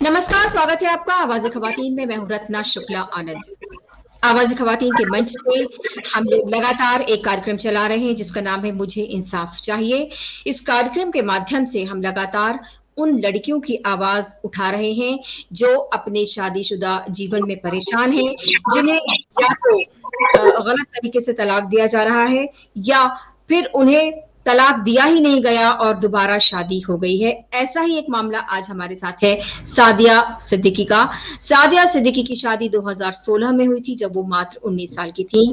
नमस्कार, स्वागत है आपका आवाज़ ख़वातीन में। मैं हूँ रत्ना शुक्ला आनंद। आवाज़ ख़वातीन के मंच से हम लोग लगातार एक कार्यक्रम चला रहे हैं जिसका नाम है मुझे इंसाफ चाहिए। इस कार्यक्रम के माध्यम से हम लगातार उन लड़कियों की आवाज़ उठा रहे हैं जो अपने शादीशुदा जीवन में परेशान हैं, जिन्हें या तो गलत तरीके से तलाक दिया जा रहा है या फिर उन्हें तलाक दिया ही नहीं गया और दोबारा शादी हो गई है। ऐसा ही एक मामला आज हमारे साथ है सादिया सिद्दीकी का। सादिया सिद्दीकी की शादी 2016 में हुई थी जब वो मात्र 19 साल की थी।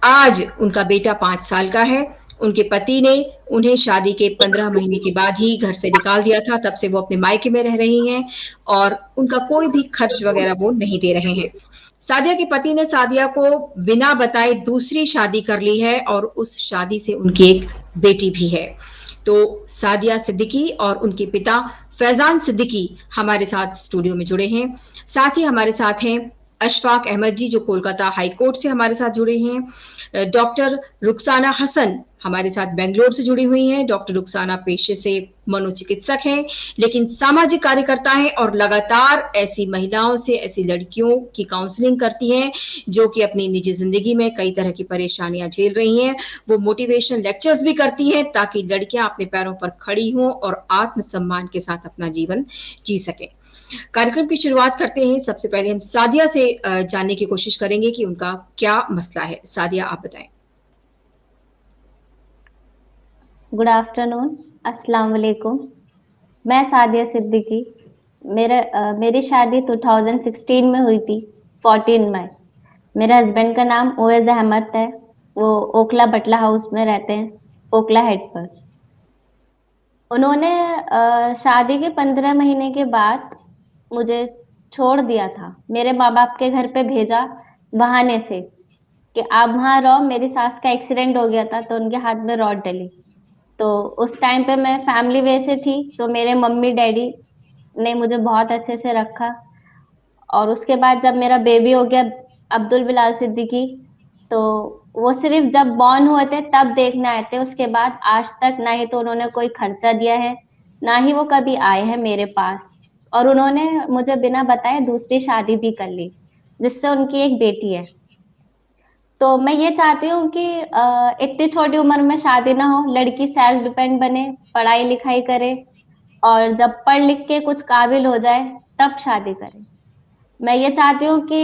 आज उनका बेटा 5 साल का है। उनके पति ने उन्हें शादी के 15 महीने के बाद ही घर से निकाल दिया था। तब से वो अपने मायके में रह रही हैं और उनका कोई भी खर्च वगैरह वो नहीं दे रहे हैं। सादिया के पति ने सादिया को बिना बताए दूसरी शादी कर ली है और उस शादी से उनकी एक बेटी भी है। तो सादिया सिद्दीकी और उनके पिता फैजान सिद्दीकी हमारे साथ स्टूडियो में जुड़े हैं। साथ ही हमारे साथ हैं अशफाक अहमद जी जो कोलकाता हाई कोर्ट से हमारे साथ जुड़े हैं। डॉक्टर रुखसाना हसन हमारे साथ बेंगलोर से जुड़ी हुई हैं। डॉक्टर रुखसाना पेशे से मनोचिकित्सक हैं लेकिन सामाजिक कार्यकर्ता हैं और लगातार ऐसी महिलाओं से, ऐसी लड़कियों की काउंसलिंग करती हैं जो कि अपनी निजी जिंदगी में कई तरह की परेशानियां झेल रही हैं। वो मोटिवेशन लेक्चर्स भी करती हैं ताकि लड़कियां अपने पैरों पर खड़ी हों और आत्मसम्मान के साथ अपना जीवन जी सकें। कार्यक्रम की शुरुआत करते हैं। सबसे पहले हम सादिया से जानने की कोशिश करेंगे कि उनका क्या मसला है। सादिया, आप बताएं। गुड आफ्टरनून, अस्सलाम वालेकुम। मैं सादिया सिद्दीकी। मेरी शादी 2016 में हुई थी, 14 में। मेरे हस्बैंड का नाम ओवैस अहमद है। वो ओखला बटला हाउस में रहते हैं, ओखला हेड पर। उन्होंने शादी के 15 महीने के बाद मुझे छोड़ दिया था। मेरे माँ बाप के घर पे भेजा बहाने से कि आप वहां रहो। मेरी सास का एक्सीडेंट हो गया था तो उनके हाथ में रॉड डली। तो उस टाइम पे मैं फैमिली वे से थी, तो मेरे मम्मी डैडी ने मुझे बहुत अच्छे से रखा। और उसके बाद जब मेरा बेबी हो गया, अब्दुल बिलाल सिद्दीकी, तो वो सिर्फ जब बॉर्न हुए थे तब देखने आए थे। उसके बाद आज तक ना ही तो उन्होंने कोई खर्चा दिया है, ना ही वो कभी आए हैं मेरे पास। और उन्होंने मुझे बिना बताए दूसरी शादी भी कर ली, जिससे उनकी एक बेटी है। तो मैं ये चाहती हूँ कि इतनी छोटी उम्र में शादी ना हो, लड़की सेल्फ डिपेंड बने, पढ़ाई लिखाई करे, और जब पढ़ लिख के कुछ काबिल हो जाए तब शादी करे। मैं ये चाहती हूँ कि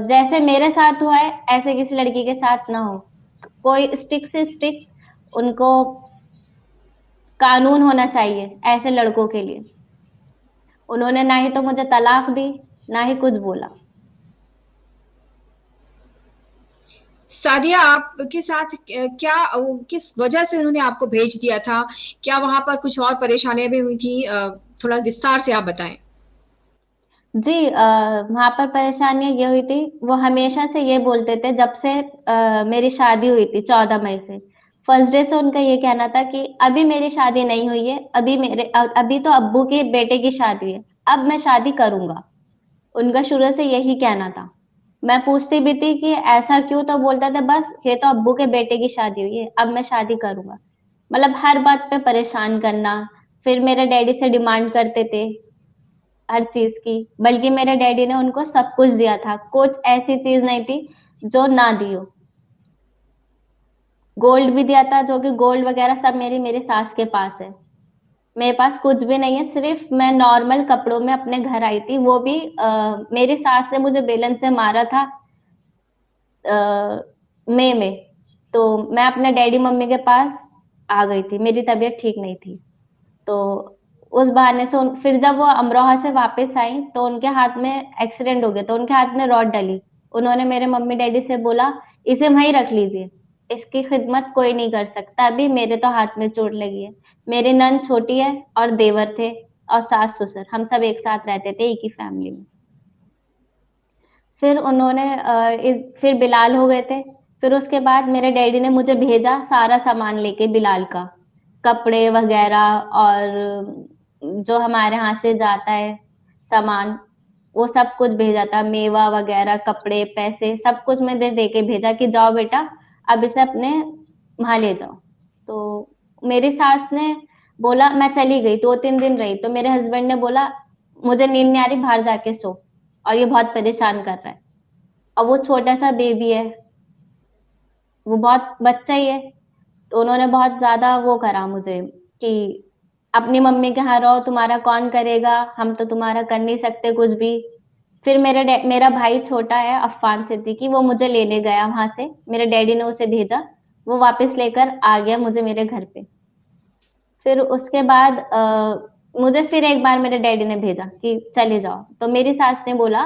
जैसे मेरे साथ हुआ है ऐसे किसी लड़की के साथ ना हो। कोई स्टिक से स्टिक उनको कानून होना चाहिए ऐसे लड़कों के लिए। उन्होंने ना ही तो मुझे तलाक दी, ना ही कुछ बोला। सादिया, आपके साथ क्या किस वजह से उन्होंने आपको भेज दिया था? क्या वहां पर कुछ और परेशानियां भी हुई थी? थोड़ा विस्तार से आप बताएं। जी, वहां पर परेशानियां ये हुई थी। वो हमेशा से ये बोलते थे, जब से मेरी शादी हुई थी 14 मई से, फर्स्ट डे से उनका ये कहना था कि अभी मेरी शादी नहीं हुई है, अभी तो अब्बू के बेटे की शादी है, अब मैं शादी करूंगा। उनका शुरू से यही कहना था। मैं पूछती भी थी कि ऐसा क्यों, तो बोलता था बस ये तो अब्बू के बेटे की शादी हुई है, अब मैं शादी करूंगा। मतलब हर बात पे परेशान करना। फिर मेरे डैडी से डिमांड करते थे हर चीज की। बल्कि मेरे डैडी ने उनको सब कुछ दिया था, कुछ ऐसी चीज नहीं थी जो ना दी हो। गोल्ड भी दिया था, जो कि गोल्ड वगैरह सब मेरी सास के पास है। मेरे पास कुछ भी नहीं है, सिर्फ मैं नॉर्मल कपड़ों में अपने घर आई थी, वो भी मेरी सास ने मुझे बेलन से मारा था मई में। तो मैं अपने डैडी मम्मी के पास आ गई थी, मेरी तबीयत ठीक नहीं थी। तो उस बहाने से फिर जब वो अमरोहा से वापस आई तो उनके हाथ में एक्सीडेंट हो गया, तो उनके हाथ में रॉड डली। उन्होंने मेरे मम्मी डैडी से बोला, इसे वहीं रख लीजिए, इसकी खिदमत कोई नहीं कर सकता, अभी मेरे तो हाथ में चोट लगी है। मेरी नंद छोटी है और देवर थे और सास ससुर, हम सब एक साथ रहते थे एक ही फैमिली में। फिर उन्होंने फिर बिलाल हो गए थे। फिर उसके बाद मेरे डैडी ने मुझे भेजा सारा सामान लेके बिलाल का, कपड़े वगैरह, और जो हमारे यहाँ से जाता है सामान, वो सब कुछ भेजा था। मेवा वगैरह, कपड़े, पैसे, सब कुछ मैं दे दे के भेजा कि जाओ बेटा, अब इसे अपने वहां ले जाओ। तो मेरी सास ने बोला, मैं चली गई, 2-3 दिन रही, तो मेरे हस्बैंड ने बोला मुझे नींद नहीं आ रही, बाहर जाके सो, और ये बहुत परेशान कर रहा है। और वो छोटा सा बेबी है, वो बहुत बच्चा ही है, तो उन्होंने बहुत ज्यादा वो करा मुझे कि अपनी मम्मी के यहाँ रहो, तुम्हारा कौन करेगा, हम तो तुम्हारा कर नहीं सकते कुछ भी। फिर मेरा भाई छोटा है अफान सिद्दीकी, वो मुझे लेने गया वहां से, मेरे डैडी ने उसे भेजा, वो वापस लेकर आ गया मुझे मेरे घर पे। फिर उसके बाद मुझे फिर एक बार मेरे डैडी ने भेजा कि चले जाओ, तो मेरी सास ने बोला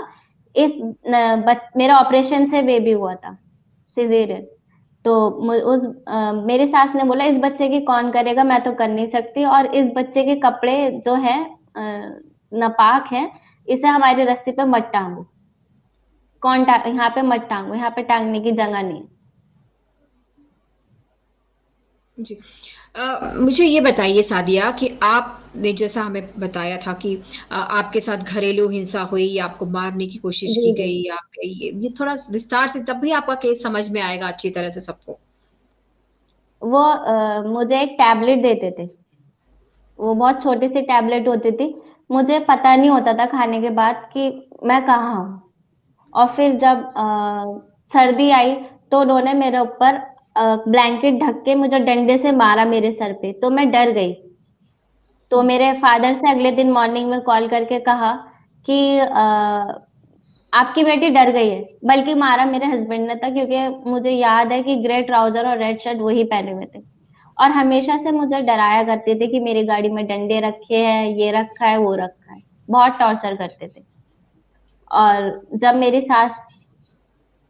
मेरा ऑपरेशन से बेबी हुआ था, सिजेरियन। तो मेरी सास ने बोला इस बच्चे की कौन करेगा, मैं तो कर नहीं सकती, और इस बच्चे के कपड़े जो हैं नापाक हैं, इसे हमारी रस्सी पे मत टांगो, यहाँ पे मत टांगो, यहाँ पे टांगने की जगह नहीं है। जी। मुझे ये बताइए सादिया कि आपने जैसा हमें बताया था कि आपके साथ घरेलू हिंसा हुई या आपको मारने की कोशिश जी की जी। गई या ये थोड़ा विस्तार से, तब भी आपका केस समझ में आएगा अच्छी तरह से सबको। वो मुझे एक टैबलेट देते थे, वो बहुत छोटी सी टैबलेट होती थी, मुझे पता नहीं होता था खाने के बाद कि मैं कहाँ हूँ। और फिर जब सर्दी आई, तो उन्होंने मेरे ऊपर ब्लैंकेट ढक के मुझे डंडे से मारा मेरे सर पे, तो मैं डर गई। तो मेरे फादर से अगले दिन मॉर्निंग में कॉल करके कहा कि आपकी बेटी डर गई है, बल्कि मारा मेरे हस्बैंड ने था, क्योंकि मुझे याद है कि ग्रे ट्राउजर और रेड शर्ट वही पहने हुए थे, और हमेशा से मुझे डराया करते थे कि मेरी गाड़ी में डंडे रखे हैं, ये रखा है, वो रखा है, बहुत टॉर्चर करते थे। और जब मेरी सास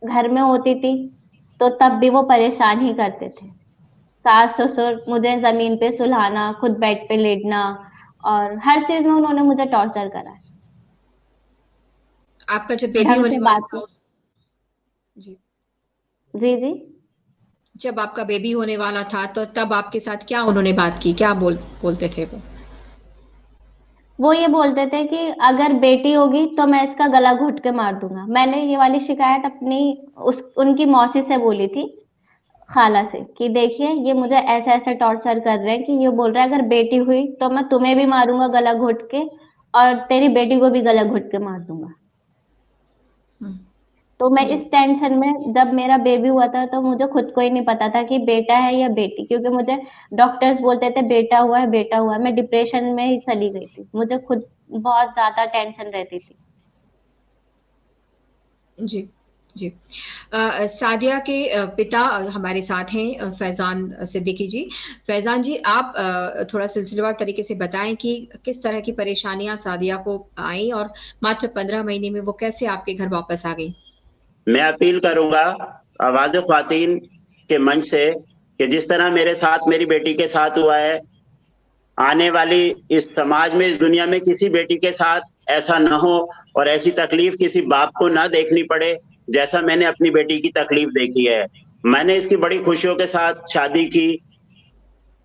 घर में होती थी, तो तब भी वो परेशान ही करते थे। सास ससुर मुझे जमीन पे सुलाना, खुद बेड पे लेटना, और हर चीज में उन्होंने मुझे टॉर्चर करा है। आपका जब बेबी ढंग होने से वाला बात था नहीं। उस जी, जी जी। जब आपका बेबी होने वाला था तो तब आपके साथ क्या उन्होंने बात की, क्या बोलते थे वो? वो ये बोलते थे कि अगर बेटी होगी तो मैं इसका गला घोट के मार दूंगा। मैंने ये वाली शिकायत अपनी उनकी मौसी से बोली थी, खाला से, कि देखिए ये मुझे ऐसे ऐसे टॉर्चर कर रहे हैं, कि ये बोल रहा है अगर बेटी हुई तो मैं तुम्हें भी मारूंगा गला घोट के, और तेरी बेटी को भी गला घोट के मार दूंगा। तो मैं जी। इस टेंशन में, जब मेरा बेबी हुआ था, तो मुझे खुद को ही नहीं पता था कि बेटा है या बेटी, क्योंकि मुझे डॉक्टर्स बोलते थे बेटा हुआ है, बेटा हुआ है, मैं डिप्रेशन में ही चली गई थी, मुझे खुद बहुत ज्यादा टेंशन रहती थी। जी। जी। सादिया के पिता हमारे साथ हैं, फैजान सिद्दीकी जी। फैजान जी, आप थोड़ा सिलसिलेवार तरीके से बताएं कि किस तरह की परेशानियां सादिया को आई और मात्र 15 महीने में वो कैसे आपके घर वापस आ गई। मैं अपील करूंगा आवाज ख्वातीन के मंच से कि जिस तरह मेरे साथ मेरी बेटी के साथ हुआ है, आने वाली इस समाज में, इस दुनिया में किसी बेटी के साथ ऐसा ना हो, और ऐसी तकलीफ किसी बाप को ना देखनी पड़े जैसा मैंने अपनी बेटी की तकलीफ देखी है। मैंने इसकी बड़ी खुशियों के साथ शादी की।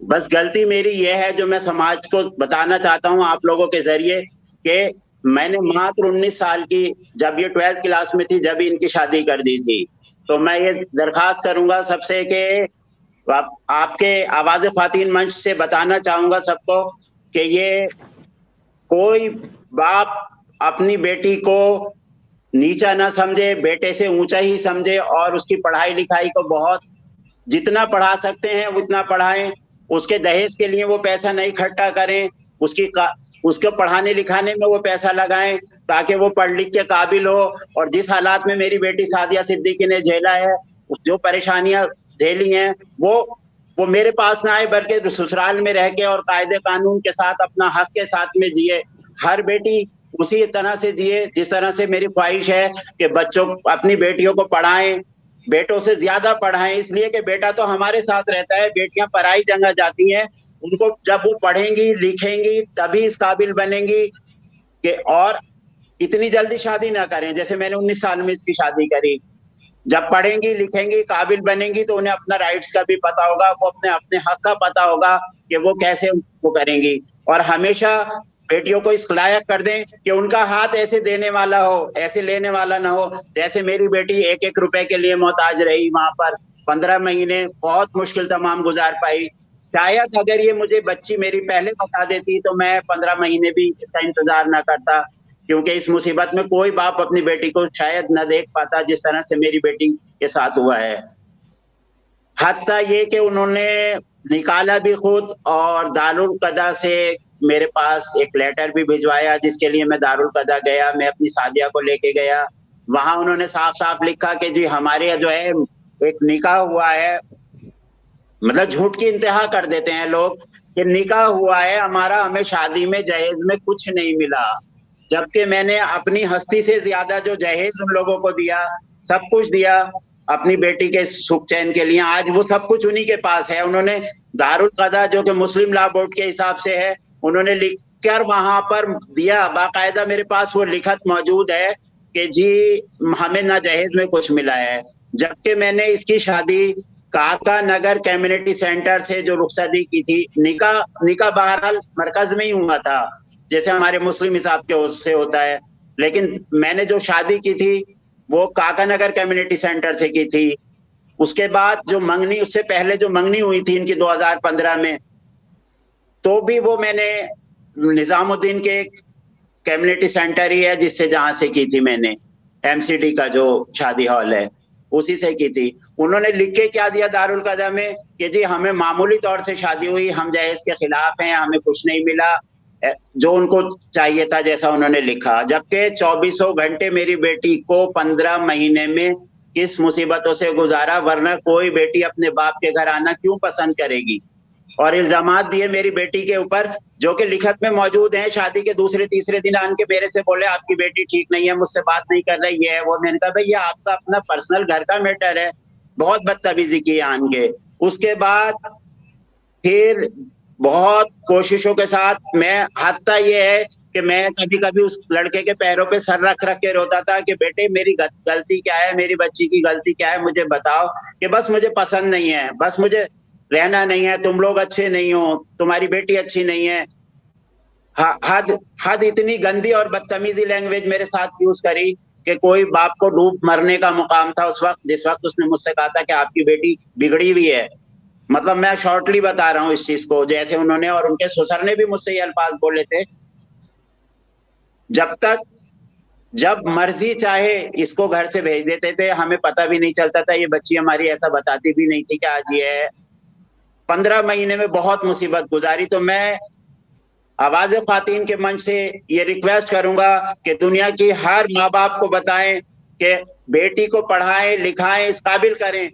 बस गलती मेरी ये है, जो मैं समाज को बताना चाहता हूँ आप लोगों के जरिए, कि मैंने मात्र 19 साल की, जब ये 12th क्लास में थी, जब ही इनकी शादी कर दी थी। तो मैं ये दरखास्त करूंगा सबसे कि आपके आवाज ख्वातीन मंच से बताना चाहूंगा सबको कि ये कोई बाप अपनी बेटी को नीचा ना समझे, बेटे से ऊंचा ही समझे, और उसकी पढ़ाई लिखाई को बहुत, जितना पढ़ा सकते हैं उतना पढ़ाएं। उसके दहेज के लिए वो पैसा नहीं इकट्ठा करें, उसको पढ़ाने लिखाने में वो पैसा लगाएं, ताकि वो पढ़ लिख के काबिल हो। और जिस हालात में मेरी बेटी सादिया सिद्दीकी ने झेला है, जो परेशानियां झेली हैं, वो मेरे पास ना आए, बल्कि ससुराल में रह के और कायदे कानून के साथ अपना हक के साथ में जिए। हर बेटी उसी तरह से जिए जिस तरह से मेरी ख्वाहिश है कि बच्चों, अपनी बेटियों को पढ़ाएं, बेटों से ज्यादा पढ़ाएं, इसलिए कि बेटा तो हमारे साथ रहता है, बेटियां पराई जगह जाती हैं। उनको जब वो पढ़ेंगी लिखेंगी तभी इस काबिल बनेंगी कि, और इतनी जल्दी शादी ना करें जैसे मैंने 19 साल में इसकी शादी करी। जब पढ़ेंगी लिखेंगी काबिल बनेंगी तो उन्हें अपना राइट्स का भी पता होगा, वो अपने अपने हक का पता होगा कि वो कैसे वो करेंगी। और हमेशा बेटियों को इस लायक कर दें कि उनका हाथ ऐसे देने वाला हो, ऐसे लेने वाला ना हो। जैसे मेरी बेटी 1-1 रुपए के लिए मोहताज रही, वहां पर 15 महीने बहुत मुश्किल तमाम गुजार पाई। शायद अगर ये मुझे बच्ची मेरी पहले बता देती तो मैं 15 महीने भी इसका इंतजार ना करता, क्योंकि इस मुसीबत में कोई बाप अपनी बेटी को शायद न देख पाता जिस तरह से मेरी बेटी के साथ हुआ है। हत्ता ये कि उन्होंने निकाला भी खुद और दारुल कदा से मेरे पास एक लेटर भी भिजवाया, जिसके लिए मैं दारुल कदा गया, मैं अपनी सादिया को लेके गया। वहां उन्होंने साफ साफ लिखा कि जी हमारे यहाँ जो है एक निकाह हुआ है, मतलब झूठ की इंतहा कर देते हैं लोग कि निकाह हुआ है हमारा, हमें शादी में जहेज में कुछ नहीं मिला, जबकि मैंने अपनी हस्ती से ज्यादा जो जहेज उन लोगों को दिया, सब कुछ दिया अपनी बेटी के सुख चैन के लिए, आज वो सब कुछ उन्हीं के पास है। उन्होंने दारुल कदा जो कि मुस्लिम लॉ बोर्ड के हिसाब से है, उन्होंने लिख कर वहां पर दिया, बाकायदा मेरे पास वो लिखत मौजूद है कि जी हमें ना जहेज में कुछ मिला है। जबकि मैंने इसकी शादी काका नगर कम्युनिटी सेंटर से जो रुखसती की थी, निकाह बहरहाल मरकज में ही हुआ था जैसे हमारे मुस्लिम हिसाब के उससे होता है, लेकिन मैंने जो शादी की थी वो काका नगर कम्युनिटी सेंटर से की थी। उसके बाद जो मंगनी, उससे पहले जो मंगनी हुई थी इनकी 2015 में, तो भी वो मैंने निजामुद्दीन के एक कम्युनिटी सेंटर ही है जिससे, जहां से की थी मैंने, एमसीडी का जो शादी हॉल है उसी से की थी। उन्होंने लिख के क्या दिया दारुल कदा में कि जी हमें मामूली तौर से शादी हुई, हम जहेज के खिलाफ हैं, हमें कुछ नहीं मिला जो उनको चाहिए था जैसा उन्होंने लिखा। जबकि 24 घंटे मेरी बेटी को 15 महीने में किस मुसीबतों से गुजारा, वरना कोई बेटी अपने बाप के घर आना क्यों पसंद करेगी। और इल्जामात दिए मेरी बेटी के ऊपर जो कि लिखत में मौजूद हैं। शादी के दूसरे तीसरे दिन आन के मेरे से बोले आपकी बेटी ठीक नहीं है, मुझसे बात नहीं कर रही है वो। मैंने कहा भाई ये आपका अपना पर्सनल घर का मैटर है। बहुत बदतमीजी की आन के। उसके बाद फिर बहुत कोशिशों के साथ मैं, हत्ता ये है कि मैं कभी कभी उस लड़के के पैरों पे सर रख रख के रोता था कि बेटे मेरी गलती क्या है, मेरी बच्ची की गलती क्या है, मुझे बताओ। कि बस मुझे पसंद नहीं है, बस मुझे रहना नहीं है, तुम लोग अच्छे नहीं हो, तुम्हारी बेटी अच्छी नहीं है। हद इतनी गंदी और बदतमीजी लैंग्वेज मेरे साथ यूज करी कि कोई बाप को डूब मरने का मुकाम था उस वक्त, जिस वक्त उसने मुझसे कहा था कि आपकी बेटी बिगड़ी हुई है। मतलब मैं शॉर्टली बता रहा हूँ इस चीज को, जैसे उन्होंने और उनके ससुर ने भी मुझसे ये अल्फाज बोले थे, जब मर्जी चाहे इसको घर से भेज देते थे, हमें पता भी नहीं चलता था। ये बच्ची हमारी ऐसा बताती भी नहीं थी कि आज ये है। 15 महीने में बहुत मुसीबत गुजारी। तो मैं आवाज़ ख्वातीन के मंच से ये रिक्वेस्ट करूंगा कि दुनिया की हर माँ बाप को बताएं कि बेटी को पढ़ाएं लिखाएं, इस काबिल करें।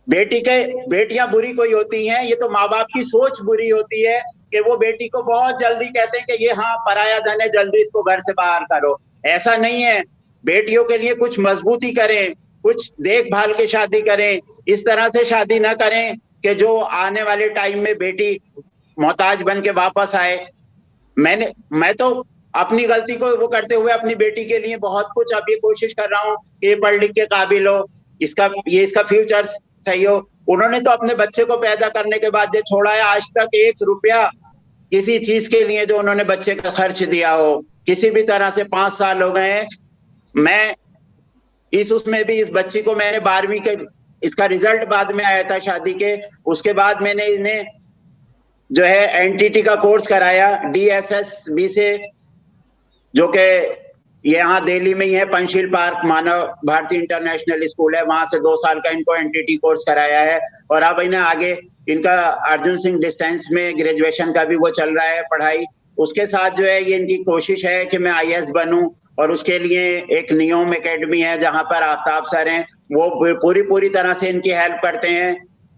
बेटियां बुरी कोई होती हैं, ये तो माँ बाप की सोच बुरी होती है कि वो बेटी को बहुत जल्दी कहते हैं कि ये हाँ पराया धन है, जल्दी इसको घर से बाहर करो। ऐसा नहीं है। बेटियों के लिए कुछ मजबूती करें, कुछ देखभाल के शादी करें। इस तरह से शादी ना करें कि जो आने वाले टाइम में बेटी मोहताज बन के वापस आए। मैं तो अपनी गलती को वो करते हुए अपनी बेटी के लिए बहुत कुछ अभी कोशिश कर रहा हूँ कि ये पढ़ लिख के काबिल हो, इसका फ्यूचर सही हो। उन्होंने तो अपने बच्चे को पैदा करने के बाद जो छोड़ा है, आज तक 1 रुपया किसी चीज के लिए जो उन्होंने बच्चे का खर्च दिया हो किसी भी तरह से। 5 साल हो गए हैं। मैं उसमें भी इस बच्ची को मैंने 12वीं के, इसका रिजल्ट बाद में आया था शादी के, उसके बाद मैंने इन्हें जो है एनटीटी का कोर्स कराया DSSB से, जो कि यहाँ दिल्ली में ही है, पंचशील पार्क मानव भारती इंटरनेशनल स्कूल है, वहां से 2 साल का इनको एनटीटी कोर्स कराया है। और अब इन्हें आगे इनका अर्जुन सिंह डिस्टेंस में ग्रेजुएशन का भी वो चल रहा है पढ़ाई। उसके साथ जो है ये इनकी कोशिश है कि मैं IAS बनूं, और उसके लिए एक नियोम एकेडमी है जहां पर आफ्ताब सर हैं, वो पूरी तरह से इनकी हेल्प करते हैं।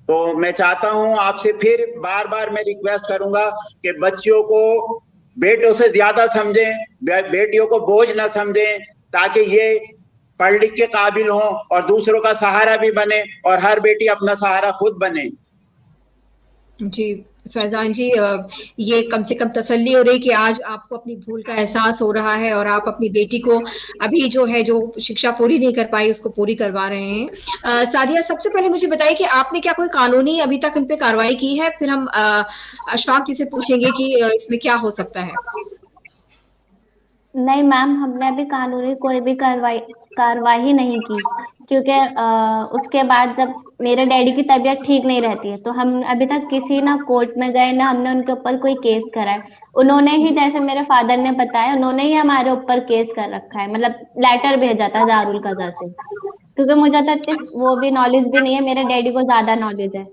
तो मैं चाहता हूं आपसे, फिर बार बार मैं रिक्वेस्ट करूंगा कि बच्चियों को बेटों से ज्यादा समझें, बेटियों को बोझ न समझें, ताकि ये पढ़ लिख के काबिल हों और दूसरों का सहारा भी बने, और हर बेटी अपना सहारा खुद बने। जी फैजान जी, ये कम से कम तसल्ली हो रही कि आज आपको अपनी भूल का एहसास हो रहा है और आप अपनी बेटी को अभी जो शिक्षा पूरी नहीं कर पाई उसको पूरी करवा रहे हैं। सादिया, सबसे पहले मुझे बताइए कि आपने क्या कोई कानूनी अभी तक इन पे कार्रवाई की है? फिर हम अशफाक जी से पूछेंगे कि इसमें क्या हो सकता है। नहीं मैम, हमने अभी कानूनी कोई भी कार्रवाई नहीं की। क्योंकि उसके बाद जब मेरे डैडी की तबीयत ठीक नहीं रहती है, तो हम अभी तक किसी ना कोर्ट में गए ना हमने उनके ऊपर कोई केस करा है। उन्होंने ही, जैसे मेरे फादर ने बताया, उन्होंने ही हमारे ऊपर केस कर रखा है, मतलब लेटर भेजा था दारुल कजा से। क्योंकि मुझे तो इतनी वो भी नॉलेज भी नहीं है, मेरे डैडी को ज्यादा नॉलेज है,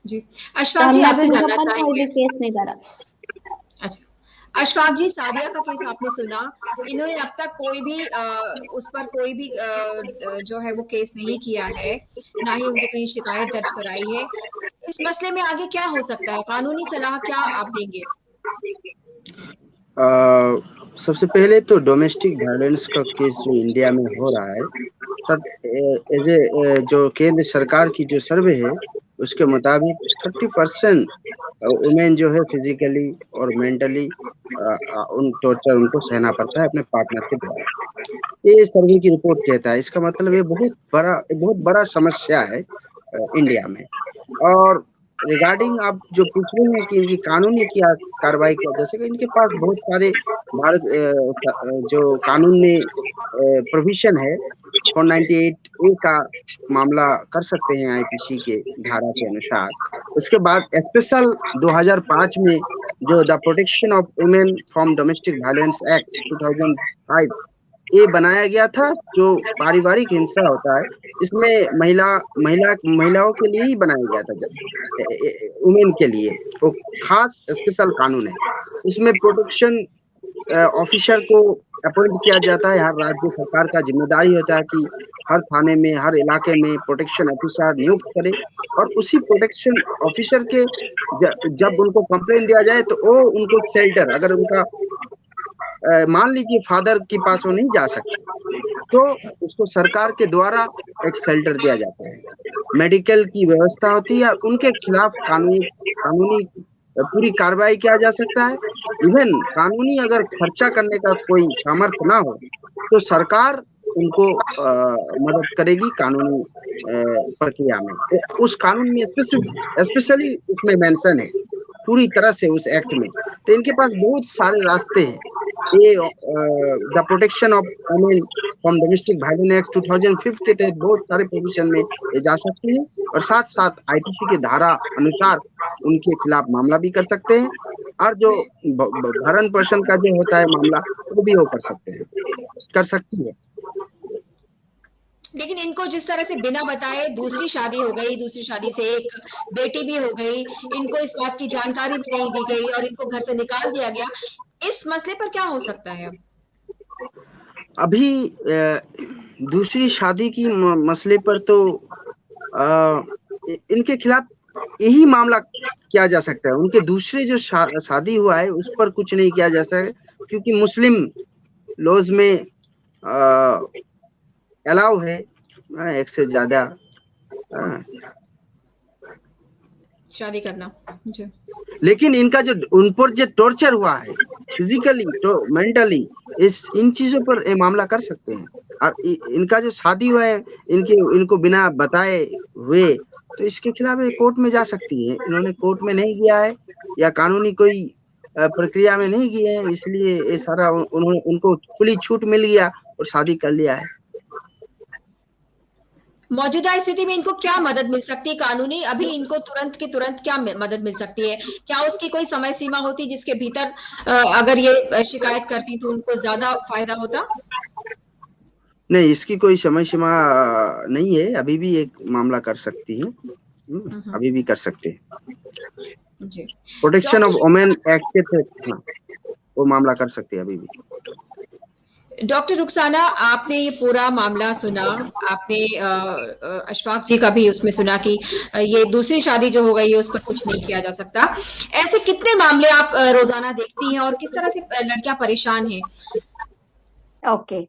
जी। तो अशफाक जी हमने अभी आपसे उनके जानना ऊपर कोई चाहेंगे। भी केस नहीं करा। अच्छा, अशफाक जी, सादिया का केस आपने सुना, इन्होंने अब तक कोई भी उस पर कोई भी जो है वो केस नहीं किया है, ना ही उनके कहीं शिकायत दर्ज कराई है। इस मसले में आगे क्या हो सकता है, कानूनी सलाह क्या आप देंगे? सबसे पहले तो डोमेस्टिक वायलेंस का केस जो इंडिया में हो रहा है, सब एज ए जो केंद्र सरकार की जो सर्वे है उसके मुताबिक 30% वुमेन जो है फिजिकली और मेंटली उन टॉर्चर उनको सहना पड़ता है अपने पार्टनर के द्वारा। ये सर्वे की रिपोर्ट कहता है। इसका मतलब ये बहुत बड़ा समस्या है इंडिया में। और रिगार्डिंग आप जो पूछ रहे हैं कि इनकी कानूनी क्या कार्रवाई किया जा सके, इनके पास बहुत सारे भारत जो कानून में प्रोविजन है 498A का मामला कर सकते हैं आईपीसी के धारा के अनुसार। उसके बाद स्पेशल 2005 में जो the protection of women from domestic violence act 2005 ये बनाया गया था, जो पारिवारिक हिंसा होता है इसमें महिलाओं के लिए ही बनाया गया था, वुमेन के लिए वो खास स्पेशल कानून है। उसमें प्रोटेक्शन ऑफिसर को अपॉइंट किया जाता है। हर राज्य सरकार का जिम्मेदारी होता है कि हर थाने में, हर इलाके में प्रोटेक्शन ऑफिसर नियुक्त करे, और उसी प्रोटेक्शन ऑफिसर के जब उनको कंप्लेंट दिया जाए तो वो उनको शेल्टर, अगर उनका मान लीजिए फादर के पास वो नहीं जा सकते तो उसको सरकार के द्वारा एक शेल्टर दिया जाता है, मेडिकल की व्यवस्था होती है, उनके खिलाफ कानूनी पूरी कार्रवाई किया जा सकता है। इवन कानूनी अगर खर्चा करने का कोई सामर्थ्य ना हो तो सरकार उनको मदद करेगी कानूनी प्रक्रिया में। तो उस कानून में स्पेशली उसमें मेंशन है पूरी तरह से उस एक्ट में। तो इनके पास बहुत सारे रास्ते हैं। ये the protection of women from domestic violence act 2005 के तहत बहुत सारे प्रोविजन में ये जा सकते हैं, और साथ साथ आईपीसी के धारा अनुसार उनके खिलाफ मामला भी कर सकते हैं, और जो भरण पोषण का जो होता है मामला वो भी वो कर सकती है। लेकिन इनको जिस तरह से बिना बताए दूसरी शादी हो गई, दूसरी शादी से एक बेटी भी हो गई, इनको इस बात की जानकारी भी नहीं दी गई और इनको घर से निकाल दिया गया, इस मसले पर क्या हो सकता है? अभी दूसरी शादी की मसले पर तो इनके खिलाफ यही मामला किया जा सकता है। उनके दूसरे जो शादी हुआ है उस पर कुछ नहीं किया जा सकता, क्योंकि मुस्लिम लॉज में अलाउ है एक से ज्यादा शादी करना। जी। लेकिन इनका जो उन पर जो टॉर्चर हुआ है फिजिकली तो मेंटली, इन चीजों पर ये मामला कर सकते हैं। और इनका जो शादी हुआ है इनको बिना बताए हुए, तो इसके खिलाफ कोर्ट में जा सकती है। इन्होंने कोर्ट में नहीं गया है या कानूनी कोई प्रक्रिया में नहीं गया है, इसलिए ये सारा उनको खुली छूट मिल गया और शादी कर लिया है। मौजूदा स्थिति में इनको क्या मदद मिल सकती है कानूनी? अभी इनको तुरंत के तुरंत क्या मदद मिल सकती है? क्या उसकी कोई समय सीमा होती जिसके भीतर अगर ये शिकायत करती तो उनको ज्यादा फायदा होता? नहीं, इसकी कोई समय सीमा नहीं है। अभी भी एक मामला कर सकती है, अभी भी कर सकते हैं। जी। प्रोटेक्शन ऑफ वुमेन एक्ट के तहत वो मामला कर सकते हैं अभी भी। डॉक्टर रुखसाना, आपने ये पूरा मामला सुना, आपने अशफाक जी का भी उसमें सुना कि ये दूसरी शादी जो हो गई है उस पर कुछ नहीं किया जा सकता। ऐसे कितने मामले आप रोजाना देखती हैं और किस तरह से लड़कियां परेशान हैं? ओके,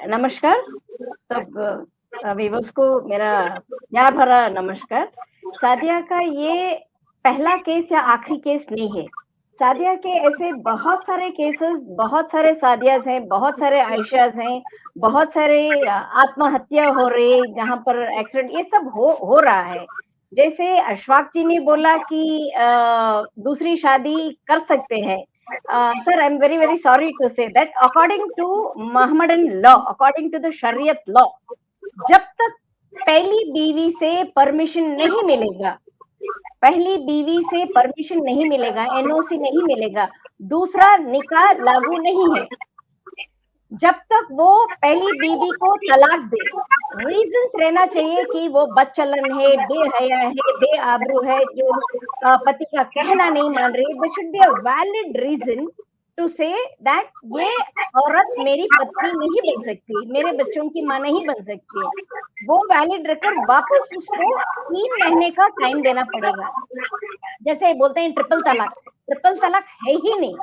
नमस्कार सब व्यूअर्स को मेरा प्यार भरा नमस्कार। सादिया का ये पहला केस या आखिरी केस नहीं है। सादिया के ऐसे बहुत सारे केसेस, बहुत सारे सादियाज हैं, बहुत सारे आयशाज हैं, बहुत सारे आत्महत्या हो रही, जहां पर एक्सीडेंट, ये सब हो रहा है। जैसे अशफाक जी ने बोला कि दूसरी शादी कर सकते हैं, sir, I'm very, very sorry to say that according to Mohammedan law, according to the Shariat law, जब तक पहली बीवी से परमिशन नहीं मिलेगा, पहली बीवी से परमिशन नहीं मिलेगा, एनओसी नहीं मिलेगा, दूसरा निकाह लागू नहीं है। जब तक वो पहली बीवी को तलाक दे, रीजंस रहना चाहिए कि वो बदचलन है, बेहया है, बेआबरू है, जो पति का कहना नहीं मान रही। There should be a valid reason to say that ये औरत मेरी पत्नी नहीं बन सकती, मेरे बच्चों की माँ नहीं बन सकती है। वो वैलिड रखकर वापस उसको 3 महीने का टाइम देना पड़ेगा। जैसे बोलते हैं ट्रिपल तलाक है ही नहीं।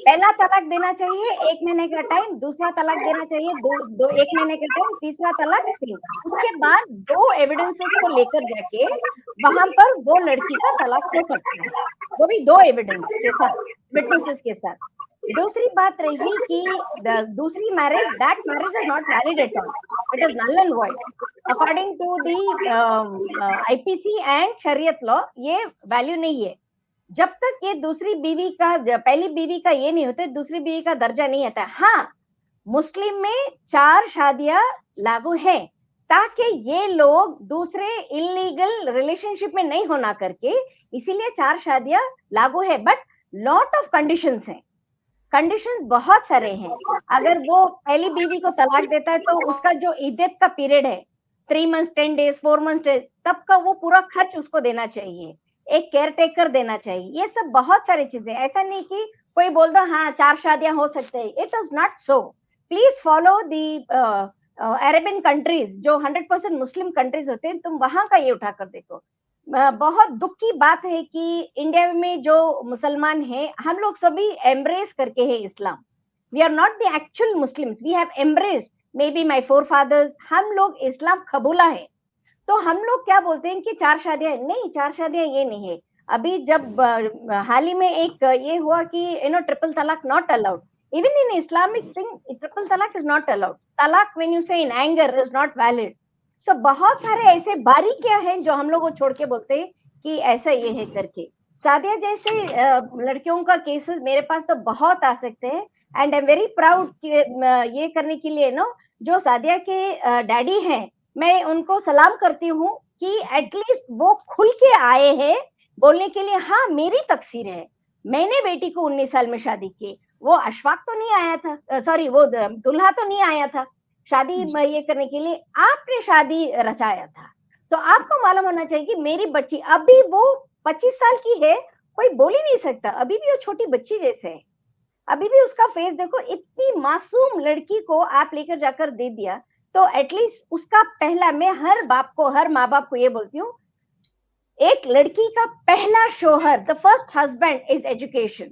पहला तलाक देना चाहिए 1 महीने का टाइम, दूसरा तलाक देना चाहिए 1 महीने का टाइम, तीसरा तलाक 3। उसके बाद 2 एविडेंसेस को लेकर जाके वहां पर वो लड़की का तलाक हो सकता है, वो भी 2 एविडेंस के साथ, विटनेसेस के साथ। दूसरी बात रही कि दूसरी marriage, that marriage is not valid at all, it is null and void according to the IPC and शरीयत लॉ। ये वैल्यू नहीं है जब तक ये दूसरी बीवी का, पहली बीवी का ये नहीं होता, दूसरी बीवी का दर्जा नहीं आता। हाँ, मुस्लिम में 4 शादियां लागू है ताकि ये लोग दूसरे इलीगल रिलेशनशिप में नहीं होना करके, इसीलिए 4 शादियां लागू है। बट लॉट ऑफ कंडीशंस हैं, कंडीशंस बहुत सारे हैं। अगर वो पहली बीवी को तलाक देता है तो उसका जो इद्दत का पीरियड है 3 मंथ्स 10 डेज 4 मंथ्स, तब का वो पूरा खर्च उसको देना चाहिए, एक केयर टेकर देना चाहिए। ये सब बहुत सारी चीजें, ऐसा नहीं कि कोई बोल दो हाँ 4 शादियां हो सकते हैं, it is not so. Please follow the Arabian countries जो 100% मुस्लिम कंट्रीज होते हैं, तुम वहां का ये उठाकर देखो। बहुत दुख की बात है कि इंडिया में जो मुसलमान हैं, हम लोग सभी एम्ब्रेस करके है Islam. We are not the actual Muslims, we have embraced, maybe my forefathers, हम लोग इस्लाम कबूला है। तो हम लोग क्या बोलते हैं कि 4 शादियां नहीं, 4 शादियां ये नहीं है। अभी जब हाल ही में एक ये हुआ कि triple talaq not allowed, even in Islamic thing triple talaq is not allowed. Talaq when you say in anger is not valid. So बहुत सारे ऐसे बारीकियां हैं जो हम लोग को छोड़ के बोलते हैं कि ऐसा ये है करके। सादिया जैसे लड़कियों का केसेस मेरे पास तो बहुत आ सकते हैं, and I am very proud ये करने के लिए जो सादिया के डैडी हैं, मैं उनको सलाम करती हूँ कि एटलीस्ट वो खुल के आए हैं बोलने के लिए, हाँ मेरी तकसीर है, मैंने बेटी को 19 साल में शादी की। वो अशफाक तो नहीं आया था, सॉरी वो दुल्हा तो नहीं आया था शादी ये करने के लिए, आपने शादी रचाया था। तो आपको मालूम होना चाहिए कि मेरी बच्ची अभी वो 25 साल की है, कोई बोल ही नहीं सकता, अभी भी वो छोटी बच्ची जैसे है। अभी भी उसका फेस देखो, इतनी मासूम लड़की को आप लेकर जाकर दे दिया। तो एटलीस्ट उसका पहला, मैं हर बाप को, हर माँ बाप को ये बोलती हूँ, एक लड़की का पहला शोहर, the first husband is education.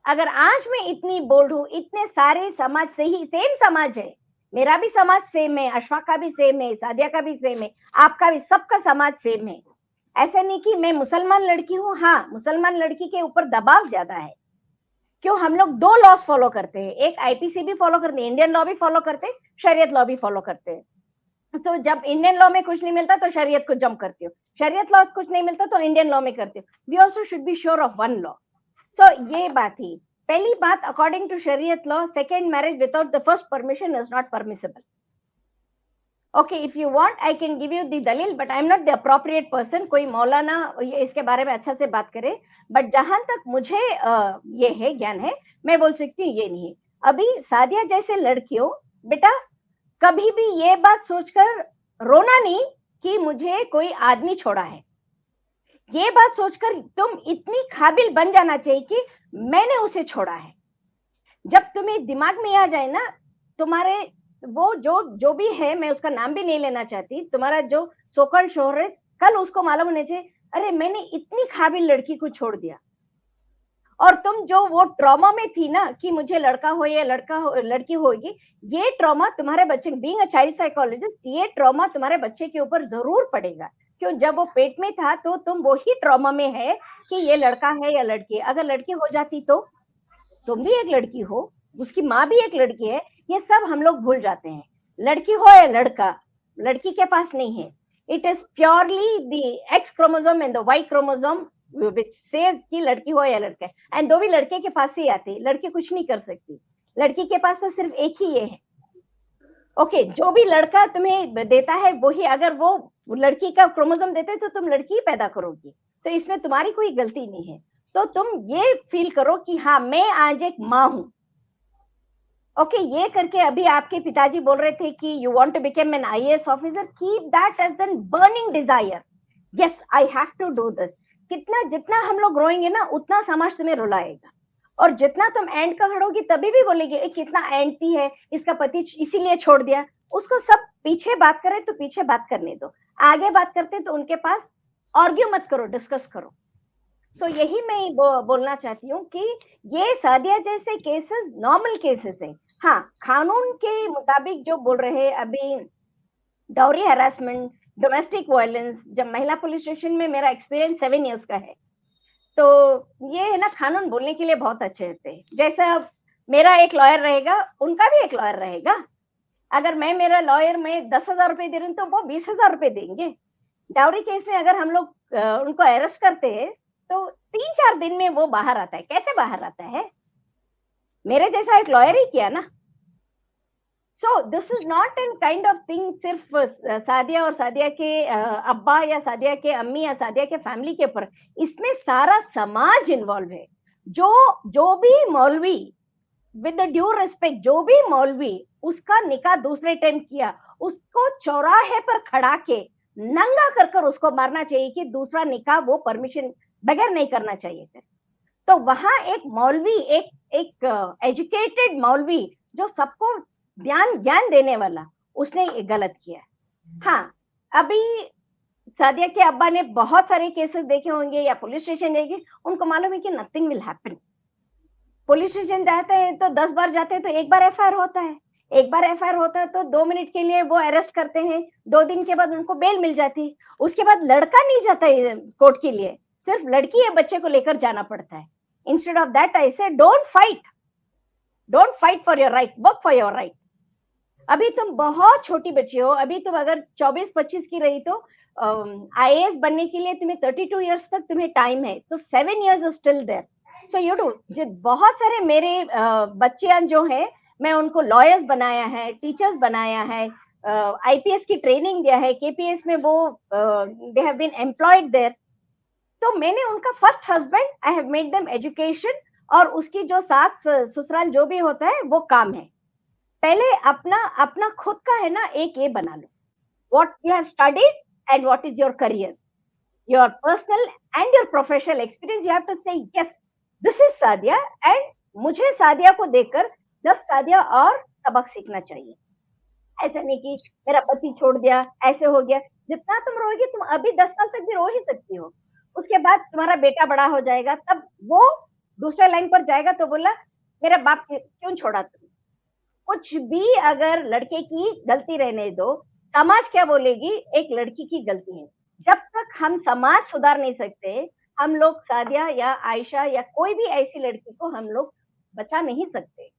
अगर आज मैं इतनी बोल्ड हूँ, इतने सारे समाज से ही, सेम समाज है, मेरा भी समाज सेम है, अशफाक का भी सेम है, सादिया का भी सेम है, आपका भी, सबका समाज सेम है। ऐसा नहीं कि मैं मुसलमान लड़की हूँ। हाँ, मुसलमान लड़की के ऊपर दबाव ज्यादा है। क्यों? हम लोग 2 लॉस फॉलो करते हैं, एक आईपीसी भी फॉलो करते हैं, इंडियन लॉ भी फॉलो करते हैं, शरीयत लॉ भी फॉलो करते हैं। तो जब इंडियन लॉ में कुछ नहीं मिलता तो शरीयत को जंप करती हूँ, शरीयत लॉ कुछ नहीं मिलता तो इंडियन लॉ में करती हूँ। We also should be sure of one law. So ये बात थी। पहली बात, अकॉर्डिंग टू शरीयत law, second marriage without the first permission is not permissible. Okay, if you want, I can give you the दलील, but I am not the appropriate person। कोई मौलाना इसके बारे में अच्छा से बात करे, बट जहां तक मुझे ये है, ज्ञान है, मैं बोल सकती हूँ ये नहीं है। अभी सादिया जैसे लड़कियों, बेटा कभी भी ये बात सोचकर रोना नहीं कि मुझे कोई आदमी छोड़ा है। ये बात सोचकर तुम इतनी काबिल बन जाना चाहिए कि मैंने उसे छोड़ा है। जब तुम्हें दिमाग में आ जाए ना, तुम्हारे वो जो भी है, मैं उसका नाम भी नहीं लेना चाहती, तुम्हारा जो सोकल शोहर है, कल उसको मालूम होना चाहिए, अरे मैंने इतनी काबिल लड़की को छोड़ दिया। और तुम जो वो ट्रॉमा में थी ना कि मुझे लड़का हो या लड़की होगी, ये ट्रॉमा तुम्हारे बच्चे, बीइंग अ चाइल्ड साइकोलॉजिस्ट, ये ट्रॉमा तुम्हारे बच्चे के ऊपर जरूर पड़ेगा। क्यों? जब वो पेट में था तो तुम वही ट्रॉमा में है कि ये लड़का है या लड़की है। अगर लड़की हो जाती तो तुम भी एक लड़की हो, उसकी माँ भी एक लड़की है, ये सब हम लोग भूल जाते हैं। लड़की हो या लड़का, लड़की के पास नहीं है, it is purely the X chromosome and the Y chromosome which says कि लड़की हो या लड़का है, एंड दो भी लड़के के पास ही आते, लड़की कुछ नहीं कर सकती, लड़की के पास तो सिर्फ एक ही ये है। ओके, जो भी लड़का तुम्हें देता है वही, अगर वो लड़की का क्रोमोसोम देते तो तुम लड़की ही पैदा करोगी, तो इसमें तुम्हारी कोई गलती नहीं है। तो तुम ये फील करो कि हाँ मैं आज एक माँ हूं। ओके, ये करके अभी आपके पिताजी बोल रहे थे कि you want to become an IAS officer, keep that as an burning desire, yes I have to do this. कितना जितना हम लोग रोएंगे ना उतना समाज तुम्हें रुलाएगा, और जितना तुम एंड का खड़ोगी तभी भी बोलेगी कितना एंटी है, इसका पति इसीलिए छोड़ दिया। उसको सब पीछे बात करे तो पीछे बात करने दो, आगे बात करते तो उनके पास आर्ग्यू मत करो, डिस्कस करो। सो यही मैं बोलना चाहती हूँ कि ये सादिया जैसे केसेस नॉर्मल केसेस है। हाँ, कानून के मुताबिक जो बोल रहे हैं अभी, डाउरी हैरेसमेंट, डोमेस्टिक वायलेंस, जब महिला पुलिस स्टेशन में मेरा एक्सपीरियंस 7 इयर्स का है, तो ये है ना, कानून बोलने के लिए बहुत अच्छे होते हैं। जैसा मेरा एक लॉयर रहेगा, उनका भी एक लॉयर रहेगा। अगर मैं मेरा लॉयर में 10,000 रुपए दे रही हूँ तो वो 20,000 रुपए देंगे। डाउरी केस में अगर हम लोग उनको अरेस्ट करते हैं तो 3-4 दिन में वो बाहर आता है। कैसे बाहर आता है? मेरे जैसा एक लॉयर ही किया ना। So this is not an kind of thing सिर्फ सादिया और सादिया के अब्बा या सादिया के अम्मी या सादिया के फैमिली के ऊपर, इसमें सारा समाज इन्वॉल्व है। जो भी मौलवी, विद ड्यू रिस्पेक्ट, जो भी मौलवी उसका निकाह दूसरे टाइम किया, उसको चौराहे पर खड़ा के नंगा कर उसको मारना चाहिए कि दूसरा निकाह वो परमिशन बगैर नहीं करना चाहिए। तो वहां एक मौलवी, एक एजुकेटेड मौलवी जो सबको ज्ञान देने वाला, उसने गलत किया। हाँ, अभी सादिया के अब्बा ने बहुत सारे केसेस देखे होंगे या पुलिस स्टेशन देखे, उनको मालूम है कि nothing will happen. Police station जाते हैं तो 10 बार जाते हैं तो एक बार एफआईआर होता है, एक बार एफआईआर होता है तो 2 मिनट के लिए वो अरेस्ट करते हैं, 2 दिन के बाद उनको बेल मिल जाती है। उसके बाद लड़का नहीं जाता है कोर्ट के लिए, सिर्फ लड़की या बच्चे को लेकर जाना पड़ता है। इंस्टेड ऑफ दैट आई से don't fight for your right, work for your right. अभी तुम बहुत छोटी बच्ची हो, अभी तुम अगर 24-25 की रही तो आईएएस बनने के लिए तुम्हें 32 इयर्स तक तुम्हें टाइम है, तो 7 years is still there. So you do, बहुत सारे मेरे बच्चे जो हैं, मैं उनको लॉयर्स बनाया है, टीचर्स बनाया है, आईपीएस की ट्रेनिंग दिया है, केपीएस में वो they have been employed there. तो मैंने उनका first husband, I have made them education, और उसकी जो सास ससुराल जो भी होता है वो काम है। पहले अपना खुद का है ना एक ये बना लो, what you have studied and what is your career, your personal and your professional experience. You have to say yes this is Sadia, and मुझे सादिया को देखकर 10 सादिया और सबक सीखना चाहिए। ऐसा नहीं कि मेरा पति छोड़ दिया, ऐसे हो गया। जितना तुम रोएगी, तुम अभी 10 साल तक भी रो ही सकती हो, उसके बाद तुम्हारा बेटा बड़ा हो जाएगा, तब वो दूसरे लाइन पर जाएगा तो बोला मेरा बाप क्यों छोड़ा तुम। कुछ भी अगर लड़के की गलती रहने दो, समाज क्या बोलेगी, एक लड़की की गलती है। जब तक हम समाज सुधार नहीं सकते, हम लोग सादिया या आयशा या कोई भी ऐसी लड़की को हम लोग बचा नहीं सकते।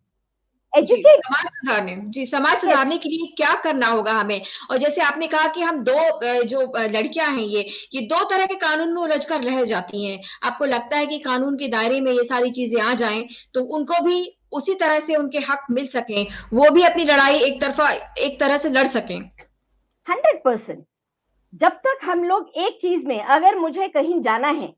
समाज सुधारने के लिए क्या करना होगा हमें? और जैसे आपने कहा कि हम जो लड़कियां हैं, ये 2 तरह के कानून में उलझ कर रह जाती हैं। आपको लगता है कि कानून के दायरे में ये सारी चीजें आ जाएं तो उनको भी उसी तरह से उनके हक मिल सकें, वो भी अपनी लड़ाई एक तरह से लड़ सकें। 100%। जब तक हम लोग एक चीज में, अगर मुझे कहीं जाना है,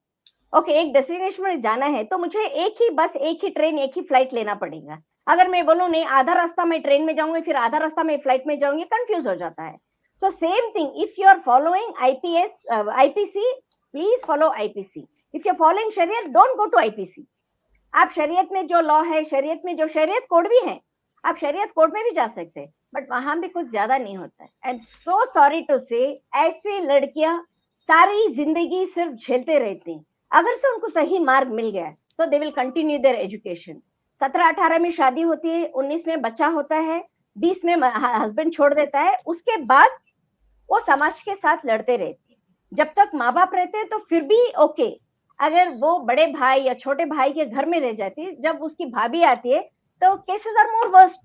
एक डेस्टिनेशन में जाना है, तो मुझे एक ही बस, एक ही ट्रेन, एक ही फ्लाइट लेना पड़ेगा। अगर मैं बोलूं नहीं, आधा रास्ता मैं ट्रेन में जाऊंगी, फिर आधा रास्ता मैं फ्लाइट में जाऊंगी, कंफ्यूज हो जाता है। So same thing, if you are following IPC, please follow IPC. If you are following शरीयत, डोंट गो टू आईपीसी। आप शरीयत में जो लॉ है, शरीयत में जो शरीयत कोड भी है, आप शरीयत कोड में भी जा सकते हैं, बट वहां भी कुछ ज्यादा नहीं होता है। एंड सो सॉरी टू से, ऐसी लड़कियां सारी जिंदगी सिर्फ झेलते रहते हैं। अगर से उनको सही मार्ग मिल गया तो they will continue there education. 17-18 में शादी होती है, 19 में बच्चा होता है, 20 में हस्बैंड छोड़ देता है, उसके बाद वो समाज के साथ लड़ते रहते हैं। जब तक माँ बाप रहते हैं तो फिर भी ओके, अगर वो बड़े भाई या छोटे भाई के घर में रह जाती है, जब उसकी भाभी आती है तो केसेस आर मोर वर्स्ट।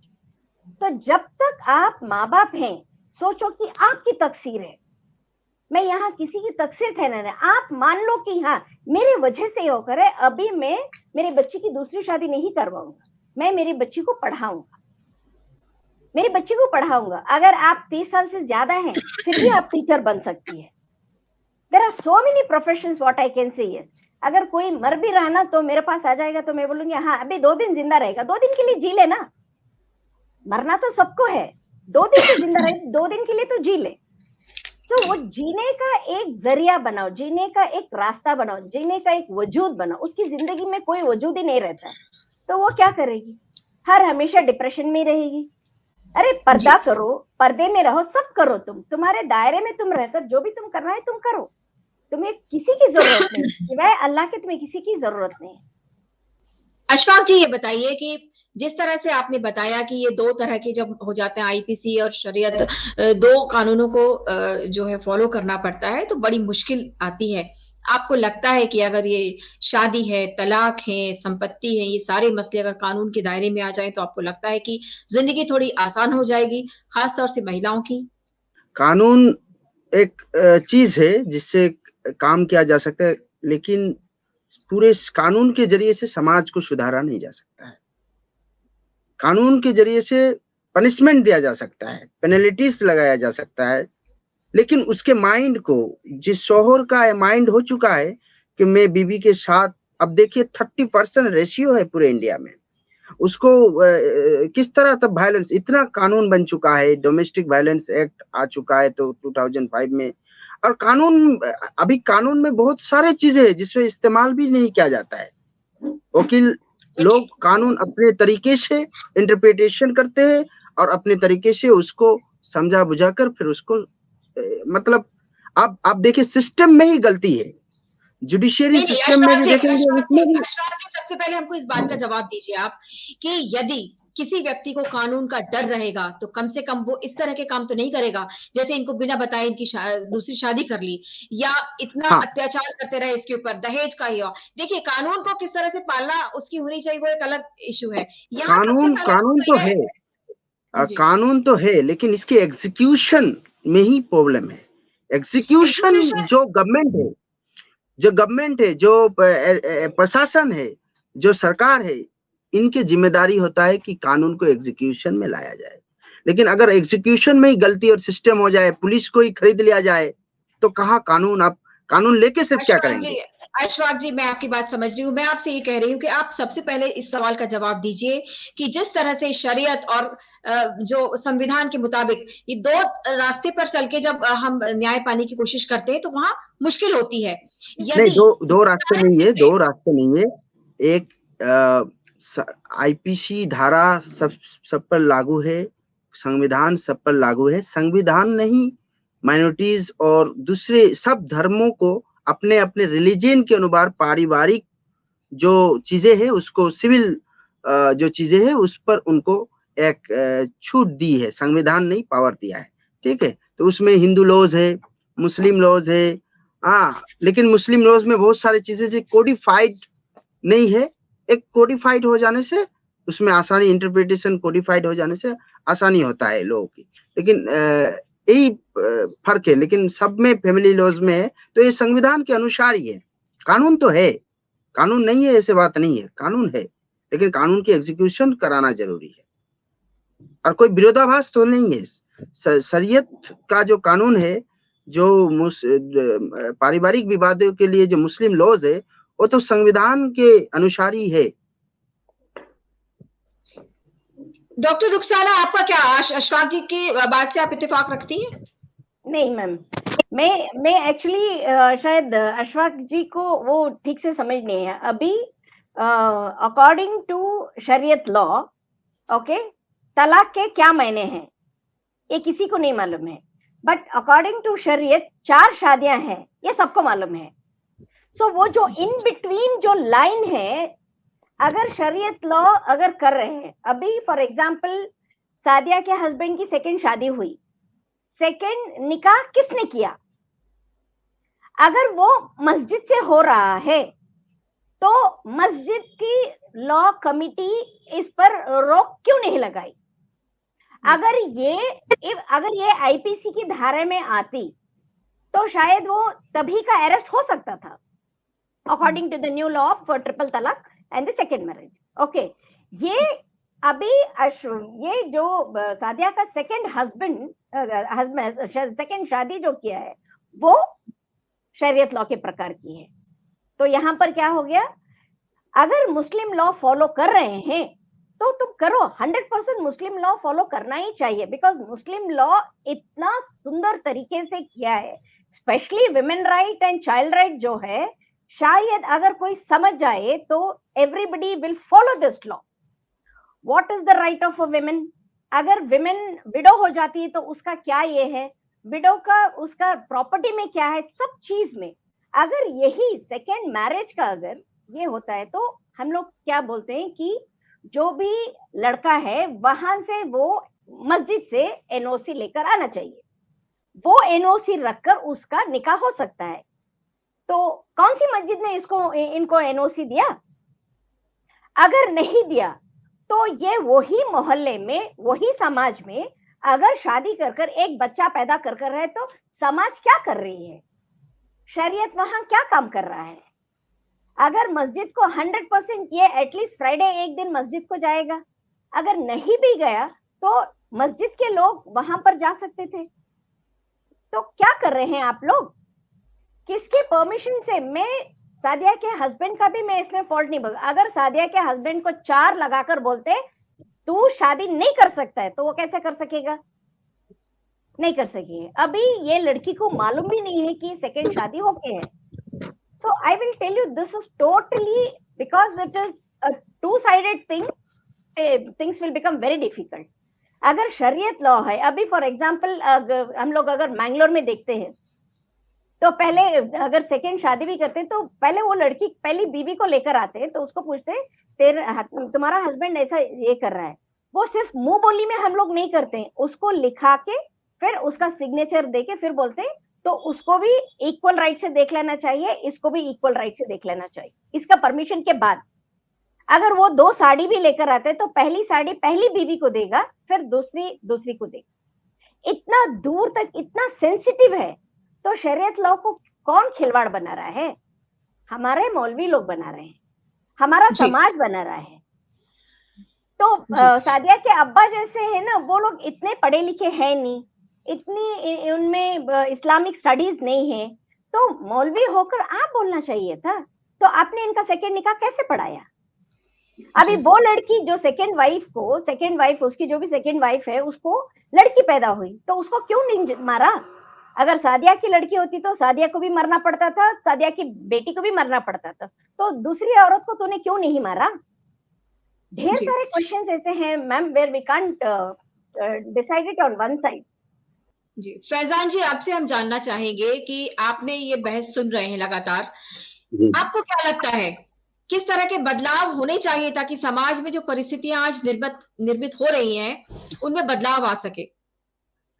तो जब तक आप माँ बाप हैं, सोचो कि आपकी तकसीर है। मैं यहाँ किसी की तकसीर ठहरा नहीं। आप मान लो कि हाँ मेरी वजह से होकर है, अभी मैं मेरे बच्चे की दूसरी शादी नहीं करवाऊंगा, मैं मेरी बच्ची को पढ़ाऊंगा, मेरी बच्ची को पढ़ाऊंगा। अगर आप 30 साल से ज्यादा हैं फिर भी आप टीचर बन सकती है। There are so many professions what I can say. Yes, अगर कोई मर भी रहा ना तो मेरे पास आ जाएगा तो मैं बोलूंगी हाँ अभी 2 दिन जिंदा रहेगा, 2 दिन के लिए जी ले ना, मरना तो सबको है, 2 दिन तो जिंदा रहे, 2 दिन के लिए तो जी ले। सो वो जीने का एक जरिया बनाओ, जीने का एक रास्ता बनाओ, जीने का एक वजूद बनाओ। उसकी जिंदगी में कोई वजूद ही नहीं रहता है तो वो क्या करेगी, हर हमेशा डिप्रेशन में रहेगी। अरे पर्दा करो, पर्दे में रहो, सब करो, तुम्हारे दायरे में तुम रहकर जो भी तुम करना है तुम करो, तुम्हें किसी की जरूरत नहीं, सिवाय अल्लाह के तुम्हें किसी की जरूरत नहीं। अशफाक जी ये बताइए कि जिस तरह से आपने बताया कि ये 2 तरह के जब हो जाते हैं आईपीसी और शरीयत, 2 कानूनों को जो है फॉलो करना पड़ता है तो बड़ी मुश्किल आती है। आपको लगता है कि अगर ये शादी है, तलाक है, संपत्ति है, ये सारे मसले अगर कानून के दायरे में आ जाए तो आपको लगता है कि जिंदगी थोड़ी आसान हो जाएगी, खास तौर से महिलाओं की? कानून एक चीज है जिससे काम किया जा सकता है, लेकिन पूरे कानून के जरिए से समाज को सुधारा नहीं जा सकता है। कानून के जरिए से पनिशमेंट दिया जा सकता है, पेनल्टीज लगाया जा सकता है, लेकिन उसके माइंड को, जिस शोहर का माइंड हो चुका है कि मैं बीवी के साथ, अब देखिए 30% रेशियो है पूरे इंडिया में, उसको किस तरह तब वायलेंस, इतना कानून बन चुका है, डोमेस्टिक वायलेंस एक्ट आ चुका है तो 2005 में, और कानून, अभी कानून में बहुत सारे चीजें हैं जिसमें इस्तेमाल भी नहीं किया जाता है। वकील लोग कानून अपने तरीके से इंटरप्रिटेशन करते हैं और अपने तरीके से उसको समझा बुझाकर फिर उसको मतलब आप देखिए सिस्टम में ही गलती है, जुडिशियरी सिस्टम में भी देखेंगे उसमें भी। सबसे पहले हमको इस बात का जवाब दीजिए आप कि यदि किसी व्यक्ति को कानून का डर रहेगा तो कम से कम वो इस तरह के काम तो नहीं करेगा, जैसे इनको बिना बताए इनकी दूसरी शादी कर ली या इतना अत्याचार करते रहे इसके ऊपर, दहेज का ही हो। देखिए कानून को किस तरह से पालना उसकी होनी चाहिए वो एक अलग इशू है। कानून तो है, कानून तो है, लेकिन इसके एग्जीक्यूशन में ही प्रॉब्लम है। एग्जीक्यूशन जो गवर्नमेंट है, जो प्रशासन है, जो सरकार है, इनकी जिम्मेदारी होता है कि कानून को एग्जीक्यूशन में लाया जाए। लेकिन अगर एग्जीक्यूशन में ही गलती और सिस्टम हो जाए, पुलिस को ही खरीद लिया जाए, तो कहाँ कानून, आप कानून लेके सिर्फ क्या करेंगे? अशफाक जी मैं आपकी बात समझ रही हूँ, मैं आपसे ये कह रही हूँ कि आप सबसे पहले इस सवाल का जवाब दीजिए कि जिस तरह से शरीयत और जो संविधान के मुताबिक ये 2 रास्ते पर चल के जब हम न्याय पाने की कोशिश करते हैं तो वहां मुश्किल होती है। नहीं, दो रास्ते नहीं है, 2 रास्ते नहीं है। एक आईपीसी धारा सब पर लागू है, संविधान सब पर लागू है। संविधान नहीं, माइनॉरिटीज और दूसरे सब धर्मों को अपने अपने रिलीजन के अनुसार पारिवारिक जो चीजें हैं उसको, सिविल जो चीजें हैं उस पर उनको एक छूट दी है, संविधान नहीं पावर दिया है, ठीक है। तो उसमें हिंदू लॉज है, मुस्लिम लॉज है, लेकिन मुस्लिम लॉज में बहुत सारी चीजें जो कोडिफाइड नहीं है। एक कोडिफाइड हो जाने से उसमें आसानी, इंटरप्रिटेशन कोडिफाइड हो जाने से आसानी होता है लोगों की, लेकिन यही फर्क है। लेकिन सब में फैमिली लॉज में है तो ये संविधान के अनुसार ही है। कानून तो है, कानून नहीं है ऐसे बात नहीं है, कानून है, लेकिन कानून की एग्जीक्यूशन कराना जरूरी है और कोई विरोधाभास तो नहीं है। शरीयत का जो कानून है, जो पारिवारिक विवादों के लिए जो मुस्लिम लॉज है, वो तो संविधान के अनुसार ही है। डॉक्टर रुखसाना आपका क्या, अशफाक जी की बात से आप इत्तेफाक रखती हैं? नहीं मैम, मैं एक्चुअली शायद अशफाक जी को वो ठीक से समझ नहीं है। अभी अकॉर्डिंग टू शरीयत लॉ, ओके, तलाक के क्या मायने हैं ये किसी को नहीं मालूम है, बट अकॉर्डिंग टू शरीयत 4 शादियां हैं ये सबको मालूम है। सो वो जो इन बिटवीन जो लाइन है, अगर शरीयत लॉ अगर कर रहे हैं, अभी फॉर एग्जाम्पल सादिया के हस्बैंड की 2nd शादी हुई, 2nd निकाह किसने किया? अगर वो मस्जिद से हो रहा है तो मस्जिद की लॉ कमिटी इस पर रोक क्यों नहीं लगाई? अगर ये आईपीसी की धारा में आती तो शायद वो तभी का अरेस्ट हो सकता था, according to the new law of triple talaq and the second marriage. Okay, ये अभी ये जो सादिया का सेकेंड सेकेंड शादी जो किया है वो शरीयत लॉ के प्रकार की है। तो यहाँ पर क्या हो गया, अगर मुस्लिम लॉ फॉलो कर रहे हैं तो तुम करो, 100% मुस्लिम लॉ फॉलो करना ही चाहिए, बिकॉज मुस्लिम लॉ इतना सुंदर तरीके से किया है, specially women right and child right जो है, शायद अगर कोई समझ जाए तो everybody will follow this law. What is the right of a women? अगर विमेन विडो हो जाती है तो उसका क्या ये है, विडो का उसका प्रॉपर्टी में क्या है, सब चीज में अगर यही सेकेंड मैरिज का अगर ये होता है तो हम लोग क्या बोलते हैं कि जो भी लड़का है वहां से वो मस्जिद से एनओसी लेकर आना चाहिए, वो एनओसी रखकर उसका निकाह हो सकता है। तो कौन सी मस्जिद ने इनको एनओसी दिया? अगर नहीं दिया तो ये वही मोहल्ले में, वही समाज में अगर शादी कर एक बच्चा पैदा कर रहे तो समाज क्या कर रही है, शरीयत वहां क्या काम कर रहा है? अगर मस्जिद को 100% ये एटलीस्ट फ्राइडे एक दिन मस्जिद को जाएगा, अगर नहीं भी गया तो मस्जिद के लोग वहां पर जा सकते थे। तो क्या कर रहे हैं आप लोग, किसके परमिशन से? मैं सादिया के हस्बैंड का भी मैं इसमें फॉल्ट नहीं बोल, अगर सादिया के हस्बैंड को 4 लगाकर बोलते तू शादी नहीं कर सकता है तो वो कैसे कर सकेगा? नहीं कर सकेगा। अभी ये लड़की को मालूम भी नहीं है कि सेकेंड शादी होके है। So I will tell you, this is totally, because it is a two-sided thing, things will become very difficult. अगर शरीयत लॉ है, अभी फॉर एग्जाम्पल हम लोग अगर मैंगलोर में देखते हैं तो पहले अगर सेकेंड शादी भी करते हैं तो पहले वो लड़की पहली बीवी को लेकर आते हैं तो उसको पूछते हैं तुम्हारा हस्बैंड ऐसा ये कर रहा है, वो सिर्फ मुंह बोली में हम लोग नहीं करते हैं, उसको लिखा के फिर उसका सिग्नेचर दे के फिर बोलते हैं तो उसको भी इक्वल राइट से देख लेना चाहिए, इसको भी इक्वल राइट से देख लेना चाहिए, इसका परमिशन के बाद। अगर वो 2 साड़ी भी लेकर आते हैं तो पहली साड़ी पहली बीवी को देगा, फिर दूसरी को देगा। इतना दूर तक इतना सेंसिटिव है, तो शरीयत लॉ को कौन खिलवाड़ बना रहा है? हमारे मौलवी लोग बना रहे हैं, हमारा समाज बना रहा है। तो सादिया के अब्बा जैसे है ना, वो लोग इतने पढ़े लिखे हैं नहीं, इतनी उनमें इस्लामिक स्टडीज नहीं है, तो मौलवी होकर आप बोलना चाहिए था। तो आपने इनका सेकेंड निकाह कैसे पढ़ाया? अभी वो लड़की जो सेकेंड वाइफ उसकी जो भी सेकेंड वाइफ है, उसको लड़की पैदा हुई तो उसको क्यों नहीं मारा? अगर सादिया की लड़की होती तो सादिया को भी मरना पड़ता था, सादिया की बेटी को भी मरना पड़ता था, तो दूसरी औरत को तूने क्यों नहीं मारा? ढेर सारे क्वेश्चंस ऐसे हैं ma'am, where we can't decide it on one side. जी फैजान जी, आपसे हम जानना चाहेंगे कि आपने ये बहस सुन रहे हैं लगातार, आपको क्या लगता है किस तरह के बदलाव होने चाहिए ताकि समाज में जो परिस्थितियां आज निर्मित हो रही हैं उनमें बदलाव आ सके?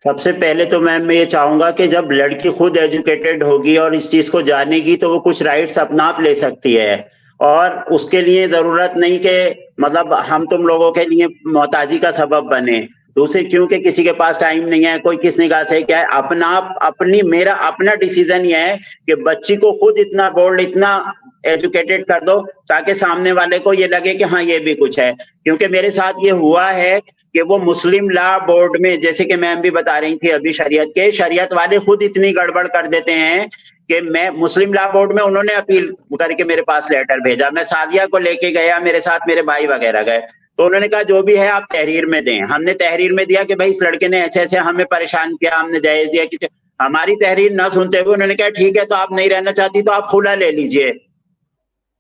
सबसे पहले तो मैम मैं ये चाहूंगा कि जब लड़की खुद एजुकेटेड होगी और इस चीज को जानेगी तो वो कुछ राइट्स अपना आप ले सकती है, और उसके लिए जरूरत नहीं कि मतलब हम तुम लोगों के लिए मोहताजी का सबब बने। दूसरे क्योंकि किसी के पास टाइम नहीं है, कोई किस निगाह से क्या है, मेरा अपना डिसीजन ये है कि बच्ची को खुद इतना बोल्ड, इतना एजुकेटेड कर दो ताकि सामने वाले को ये लगे कि हाँ ये भी कुछ है। क्योंकि मेरे साथ ये हुआ है कि वो मुस्लिम लॉ बोर्ड में, जैसे कि मैम भी बता रही थी अभी, शरीयत वाले खुद इतनी गड़बड़ कर देते हैं कि मैं मुस्लिम लॉ बोर्ड में उन्होंने अपील करके मेरे पास लेटर भेजा, मैं सादिया को लेके गया, मेरे साथ मेरे भाई वगैरह गए, तो उन्होंने कहा जो भी है आप तहरीर में दें। हमने तहरीर में दिया कि भाई इस लड़के ने ऐसे ऐसे हमें परेशान किया, हमने दहेज दिया कि, हमारी तहरीर न सुनते हुए उन्होंने कहा ठीक है तो आप नहीं रहना चाहती तो आप खुला ले लीजिए।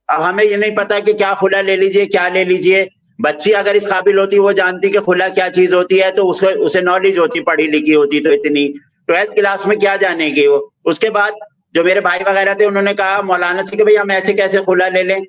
अब हमें ये नहीं पता कि क्या खुला ले लीजिए, क्या ले लीजिए। बच्ची अगर इस काबिल होती, वो जानती कि खुला क्या चीज होती है, तो उसे नॉलेज होती, पढ़ी लिखी होती, तो इतनी 12th क्लास में क्या जानेगी वो। उसके बाद जो मेरे भाई वगैरह थे उन्होंने कहा मौलाना से कि भाई हम ऐसे कैसे खुला ले लें,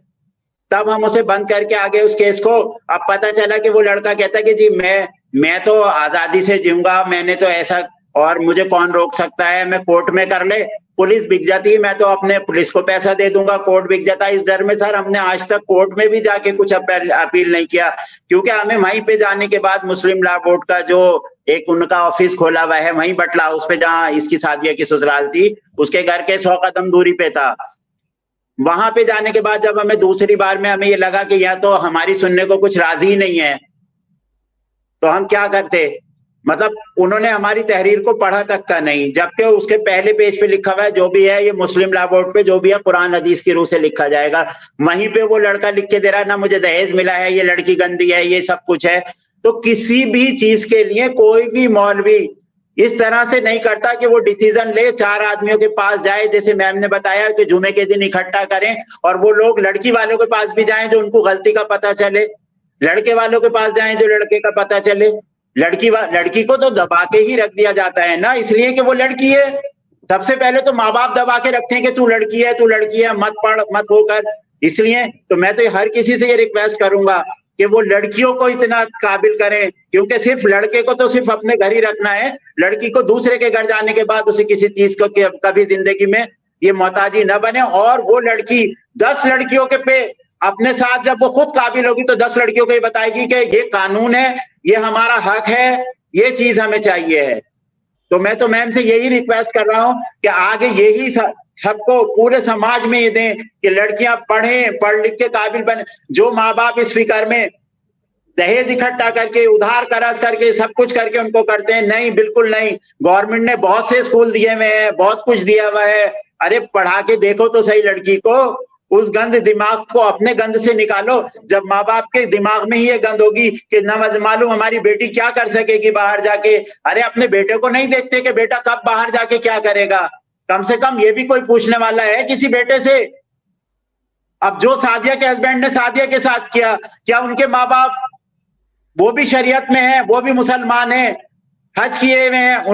तब हम उसे बंद करके आगे उस केस को। अब पता चला कि वो लड़का कहता कि जी मैं तो आजादी से जीऊंगा, मैंने तो ऐसा, और मुझे कौन रोक सकता है, मैं कोर्ट में कर ले। पुलिस बिक जाती, मैं तो अपने पुलिस को पैसा दे दूंगा, कोर्ट बिक जाता। इस डर में सर हमने आज तक कोर्ट में भी जाके कुछ अपील नहीं किया, क्योंकि हमें वहीं पे जाने के बाद मुस्लिम लॉ बोर्ड का जो एक उनका ऑफिस खोला हुआ है वहीं बटला हाउस पे, जहां इसकी सादिया की ससुराल थी, उसके घर के 100 कदम दूरी पे था। वहां पे जाने के बाद जब हमें दूसरी बार में हमें ये लगा कि या तो हमारी सुनने को कुछ राजी ही नहीं है, तो हम क्या करते, मतलब उन्होंने हमारी तहरीर को पढ़ा तक का नहीं, जबकि उसके पहले पेज पे लिखा हुआ है जो भी है ये मुस्लिम लॉ बोर्ड पे जो भी है कुरान हदीस की रूह से लिखा जाएगा। वहीं पे वो लड़का लिख के दे रहा है ना मुझे दहेज मिला है, ये लड़की गंदी है, ये सब कुछ है। तो किसी भी चीज के लिए कोई भी मौलवी इस तरह से नहीं करता कि वो डिसीजन ले, 4 आदमियों के पास जाए, जैसे मैम ने बताया कि जुमे के दिन इकट्ठा करें, और वो लोग लड़की वालों के पास भी जाएं जो उनको गलती का पता चले, लड़के वालों के पास जाएं जो लड़के का पता चले। लड़की को तो दबा के ही रख दिया जाता है ना, इसलिए कि वो लड़की है। सबसे पहले तो माँ बाप दबा के रखते हैं कि तू लड़की है, तू लड़की है, मत पढ़ मत होकर। इसलिए तो मैं तो हर किसी से ये रिक्वेस्ट करूंगा कि वो लड़कियों को इतना काबिल करें, क्योंकि सिर्फ लड़के को तो सिर्फ अपने घर ही रखना है, लड़की को दूसरे के घर जाने के बाद उसे किसी चीज को कभी जिंदगी में ये मोहताजी न बने। और वो लड़की 10 लड़कियों के पे अपने साथ जब वो खुद काबिल होगी तो 10 लड़कियों को ये बताएगी कि ये कानून है, ये हमारा हक है, ये चीज हमें चाहिए है। तो मैं तो मैम से यही रिक्वेस्ट कर रहा हूं कि आगे यही सबको पूरे समाज में ये दें कि लड़कियां पढ़ें, पढ़ लिख के काबिल बने। जो माँ बाप इस फिक्र में दहेज इकट्ठा करके, उधार कर्ज करके, सब कुछ करके उनको करते हैं, नहीं, बिल्कुल नहीं। गवर्नमेंट ने बहुत से स्कूल दिए हुए हैं, बहुत कुछ दिया हुआ है। अरे पढ़ा के देखो तो सही लड़की को, उस गंद दिमाग को अपने गंद से निकालो। जब माँ बाप के दिमाग में ही ये गंद होगी कि न मालूम हमारी बेटी क्या कर सकेगी बाहर जाके, अरे अपने बेटे को नहीं देखते कि बेटा कब बाहर जाके क्या करेगा, कम से कम ये भी कोई पूछने वाला है किसी बेटे से। अब जो सादिया के हस्बैंड ने सादिया के साथ किया, क्या उनके माँ बाप वो भी शरीयत में है, वो भी मुसलमान है, हज किए हुए हैं,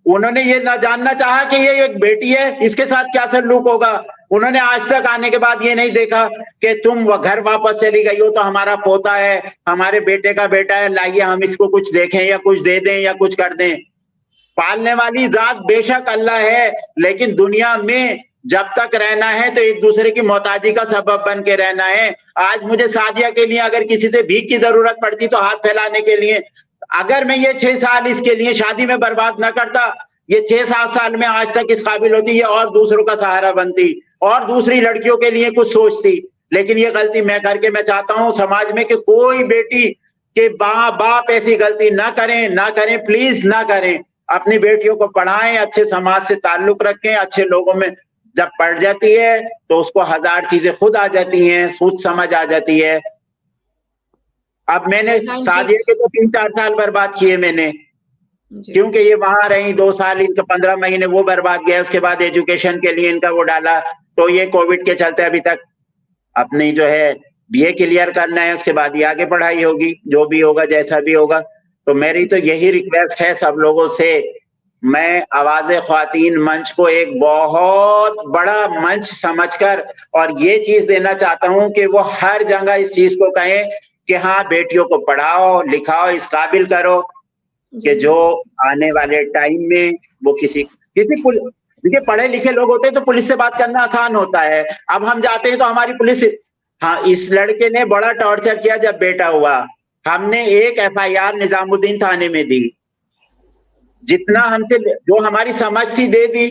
उन्होंने ये ना जानना चाहा कि ये एक बेटी है, इसके साथ क्या सलूक होगा। उन्होंने आज तक आने के बाद ये नहीं देखा कि तुम घर वापस चली गई हो तो हमारा पोता है, हमारे बेटे का बेटा है, लाइए हम इसको कुछ देखें या कुछ दे दें या कुछ कर दें। पालने वाली जात बेशक अल्लाह है, लेकिन दुनिया में जब तक रहना है तो एक दूसरे की मोहताजी का सबब बन के रहना है। आज मुझे सादिया के लिए अगर किसी से भीख की जरूरत पड़ती तो हाथ फैलाने के लिए, अगर मैं ये 6 साल इसके लिए शादी में बर्बाद न करता, ये 6-7 साल में आज तक इस काबिल होती है और दूसरों का सहारा बनती और दूसरी लड़कियों के लिए कुछ सोचती। लेकिन ये गलती मैं करके, मैं चाहता हूं समाज में कि कोई बेटी के बाप ऐसी गलती ना करें, प्लीज ना करें। अपनी बेटियों को पढ़ाएं, अच्छे समाज से ताल्लुक रखें, अच्छे लोगों में जब पढ़ जाती है तो उसको 1000 चीजें खुद आ जाती हैं, सोच समझ आ जाती है। अब मैंने सादिया के तो 3-4 साल बर्बाद किए मैंने, क्योंकि ये वहां रही 2 साल, इनका 15 महीने वो बर्बाद गया। उसके बाद एजुकेशन के लिए इनका वो डाला, तो ये कोविड के चलते अभी तक अपनी जो है बीए क्लियर करना है, उसके बाद ये आगे पढ़ाई होगी, जो भी होगा जैसा भी होगा। तो मेरी तो यही रिक्वेस्ट है सब लोगों से। मैं आवाज़े ख्वातीन मंच को एक बहुत बड़ा मंच समझकर और ये चीज देना चाहता हूं कि वो हर जगह इस चीज को कहें कि हाँ, बेटियों को पढ़ाओ, लिखाओ, इस काबिल करो कि जो आने वाले टाइम में वो देखिए पढ़े लिखे लोग होते हैं तो पुलिस से बात करना आसान होता है। अब हम जाते हैं तो हमारी पुलिस, हाँ, इस लड़के ने बड़ा टॉर्चर किया जब बेटा हुआ, हमने एक FIR निजामुद्दीन थाने में दी, जितना हमसे जो हमारी समझ थी दे दी,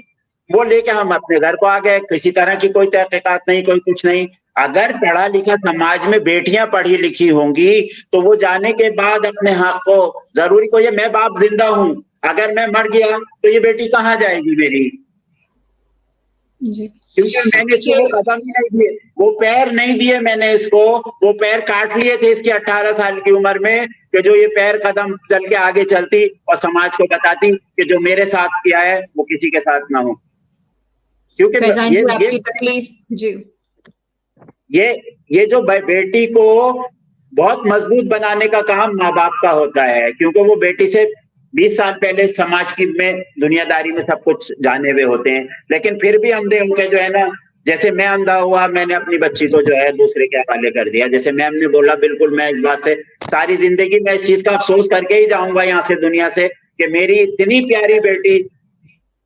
वो लेके हम अपने घर को आ गए। किसी तरह की कोई तहकीकात नहीं, कोई कुछ नहीं। अगर पढ़ा लिखा समाज में बेटियां पढ़ी लिखी होंगी तो वो जाने के बाद अपने हक को, जरूरी को ये मैं बाप जिंदा हूं, अगर मैं मर गया तो ये बेटी कहाँ जाएगी मेरी, क्योंकि मैंने इसको वो कदम ही नहीं दिए, वो पैर नहीं दिए मैंने इसको, वो पैर काट लिए थे इसकी 18 साल की उम्र में, कि जो ये पैर कदम चल के आगे चलती और समाज को बताती कि जो मेरे साथ किया है वो किसी के साथ ना हो। क्योंकि ये जो बेटी को बहुत मजबूत बनाने का काम माँ बाप का होता है, क्योंकि वो बेटी से 20 साल पहले समाज की में दुनियादारी में सब कुछ जाने हुए होते हैं, लेकिन फिर भी अंधे उनके जो है ना, जैसे मैं अंधा हुआ, मैंने अपनी बच्ची को जो है दूसरे के हवाले कर दिया। जैसे मैम ने बोला, बिल्कुल मैं इस बात से सारी जिंदगी मैं इस चीज का अफसोस करके ही जाऊंगा यहाँ से दुनिया से, कि मेरी इतनी प्यारी बेटी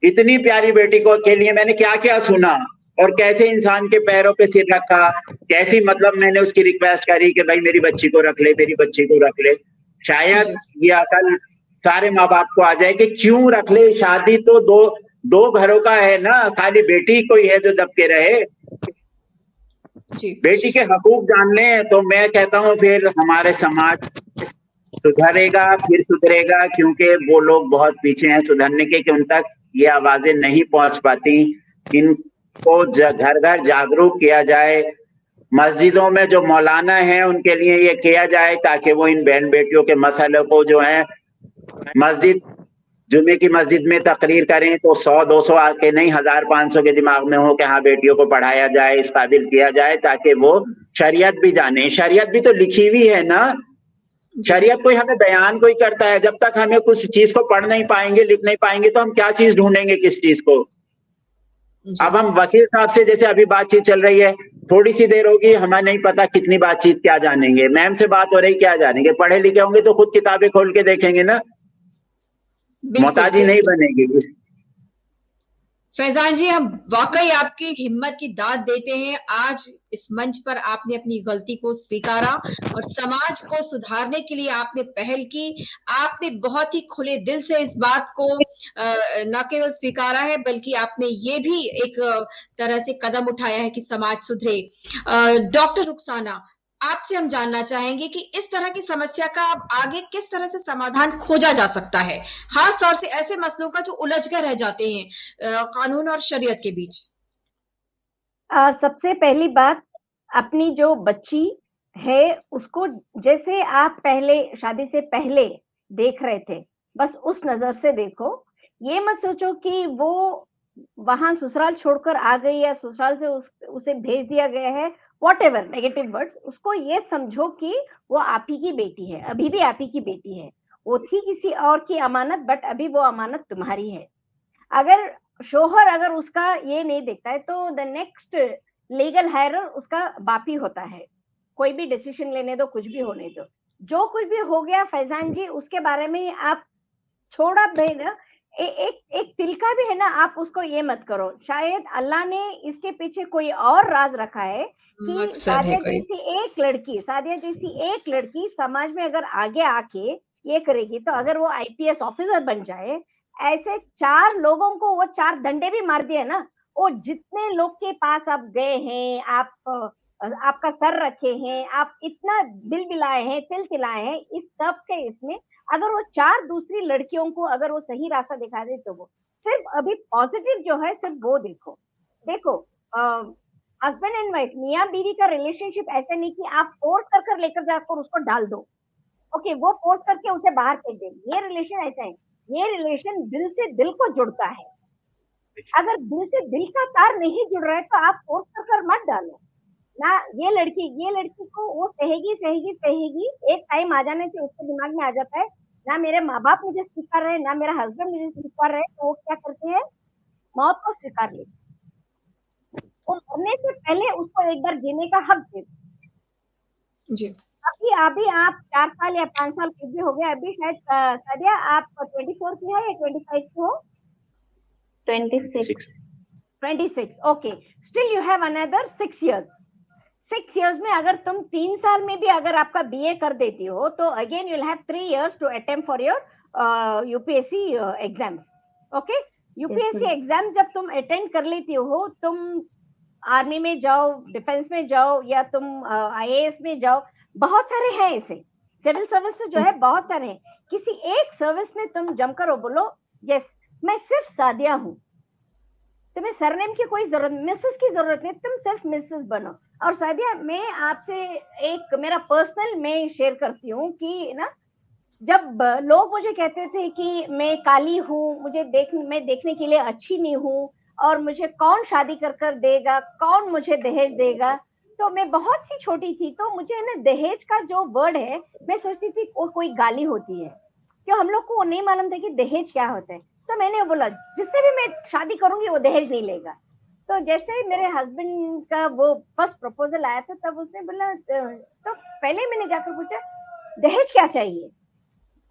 इतनी प्यारी बेटी को के लिए मैंने क्या क्या सुना और कैसे इंसान के पैरों पे सिर रखा, कैसी मतलब मैंने उसकी रिक्वेस्ट करी कि भाई मेरी बच्ची को रख ले, मेरी बच्ची को रख ले। शायद ये अकल सारे माँ बाप को आ जाए कि क्यों रख ले, शादी तो दो घरों का है ना, खाली बेटी कोई है जो दब के रहे। बेटी के हकूक जान ले तो मैं कहता हूँ फिर हमारे समाज सुधरेगा, फिर सुधरेगा, क्योंकि वो लोग बहुत पीछे हैं सुधरने के, कि उन तक ये आवाजें नहीं पहुंच पाती। इनको घर घर जागरूक किया जाए, मस्जिदों में जो मौलाना हैं उनके लिए ये किया जाए ताकि वो इन बहन बेटियों के मसलों को जो है मस्जिद, जुमे की मस्जिद में तकरीर करें तो 100-200 आके नहीं 1000-500 के दिमाग में हो कि हाँ बेटियों को पढ़ाया जाए, इस काबिल किया जाए, ताकि वो शरीयत भी जाने। शरीयत भी तो लिखी हुई है ना, शरीयत कोई हमें बयान कोई करता है। जब तक हमें कुछ चीज को पढ़ नहीं पाएंगे, लिख नहीं पाएंगे, तो हम क्या चीज ढूंढेंगे किस चीज को। अब हम वकील साहब से जैसे अभी बातचीत चल रही है, थोड़ी सी देर होगी, हमें नहीं पता कितनी बातचीत क्या जानेंगे। मैम से बात हो रही क्या जानेंगे, पढ़े लिखे होंगे तो खुद किताबें खोल के देखेंगे ना, मोहताजी नहीं बनेगी। फैजान जी, हम वाकई आपकी हिम्मत की दाद देते हैं। आज इस मंच पर आपने अपनी गलती को स्वीकारा और समाज को सुधारने के लिए आपने पहल की। आपने बहुत ही खुले दिल से इस बात को न केवल स्वीकारा है, बल्कि आपने ये भी एक तरह से कदम उठाया है कि समाज सुधरे। डॉक्टर रुखसाना, आपसे हम जानना चाहेंगे कि इस तरह की समस्या का अब आगे किस तरह से समाधान खोजा जा सकता है, खास तौर से ऐसे मसलों का जो उलझ कर रह जाते हैं कानून और शरीयत के बीच। सबसे पहली बात, अपनी जो बच्ची है उसको जैसे आप पहले शादी से पहले देख रहे थे, बस उस नजर से देखो। ये मत सोचो कि वो वहां ससुराल छोड़कर आ गई या ससुराल से उसे भेज दिया गया है, व्हाटएवर नेगेटिव वर्ड्स। उसको ये समझो कि वो आप ही की बेटी है, अभी भी आप ही की बेटी है। वो थी किसी और की अमानत, बट अभी वो अमानत तुम्हारी है। अगर शोहर अगर उसका ये नहीं देखता है तो द नेक्स्ट लीगल हायरर उसका बाप ही होता है। कोई भी डिसीजन लेने दो, कुछ भी होने दो, जो कुछ भी हो गया फैजान जी उसके बारे में आप छोड़ा ना, एक तिल का भी है ना, आप उसको ये मत करो। शायद अल्लाह ने इसके पीछे कोई और राज रखा है कि सादिया जैसी एक लड़की समाज में अगर आगे आके ये करेगी, तो अगर वो आईपीएस ऑफिसर बन जाए, ऐसे 4 लोगों को वो 4 डंडे भी मार दिए ना, वो जितने लोग के पास आप गए हैं, आपका सर रखे हैं, आप इतना दिल बिलाए हैं, तिल तिलाए हैं, इस सब के इसमें अगर वो 4 दूसरी लड़कियों को अगर वो सही रास्ता दिखा दे, तो वो सिर्फ अभी पॉजिटिव जो है सिर्फ वो देखो हस्बैंड एंड वाइफ, मियाँ बीवी का रिलेशनशिप ऐसे नहीं कि आप फोर्स कर लेकर जाकर उसको डाल दो, ओके, वो फोर्स करके उसे बाहर फेंक दे। ये रिलेशन ऐसा है, ये रिलेशन दिल से दिल को जुड़ता है। अगर दिल से दिल का तार नहीं जुड़ रहा है तो आप फोर्स कर मत डालो ना। ये लड़की को वो सहेगी, एक टाइम आ जाने से उसके दिमाग में आ जाता है ना मेरे माँ बाप मुझे स्वीकार रहे, ना मेरा हस्बैंड मुझे स्वीकार रहे, तो वो क्या करते हैं, मौत को स्वीकार लेते। वो मरने से पहले उसको एक बार जीने का हक देते जी। अभी आप 4 साल या 5 साल कुछ भी हो गया, अभी शायद सादिया आप 24 की है या 25 की हो? 26, okay, still you have another 6 years। 6 years में अगर तुम 3 साल में भी अगर आपका बीए कर देती हो, तो again you will have 3 years to attempt for your UPSC exams. Okay, UPSC exam जब तुम अटेंड कर लेती हो, तुम आर्मी में जाओ, डिफेंस में जाओ, या तुम आईएएस में जाओ, बहुत सारे हैं ऐसे, सिविल सर्विस जो है बहुत सारे हैं। किसी एक सर्विस में तुम जमकर बोलो यस मैं सिर्फ सादिया हूँ, तुम्हें सरनेम की कोई जरूरत, मिसेस की जरूरत नहीं, तुम सिर्फ मिसेस बनो। और सादिया, मैं आपसे एक मेरा पर्सनल मैं शेयर करती हूँ कि ना, जब लोग मुझे कहते थे कि मैं काली हूँ, मैं देखने के लिए अच्छी नहीं हूँ, और मुझे कौन शादी कर देगा, कौन मुझे दहेज देगा, तो मैं बहुत सी छोटी थी, तो मुझे ना दहेज का जो वर्ड है, मैं सोचती थी वो कोई गाली होती है, क्यों हम लोग को नहीं मालूम था कि दहेज क्या होता है। तो मैंने बोला जिससे भी मैं शादी करूंगी वो दहेज नहीं लेगा। तो जैसे मेरे हस्बैंड का वो फर्स्ट प्रपोजल आया था, तब उसने बोला, तो पहले मैंने जाकर पूछा दहेज क्या चाहिए,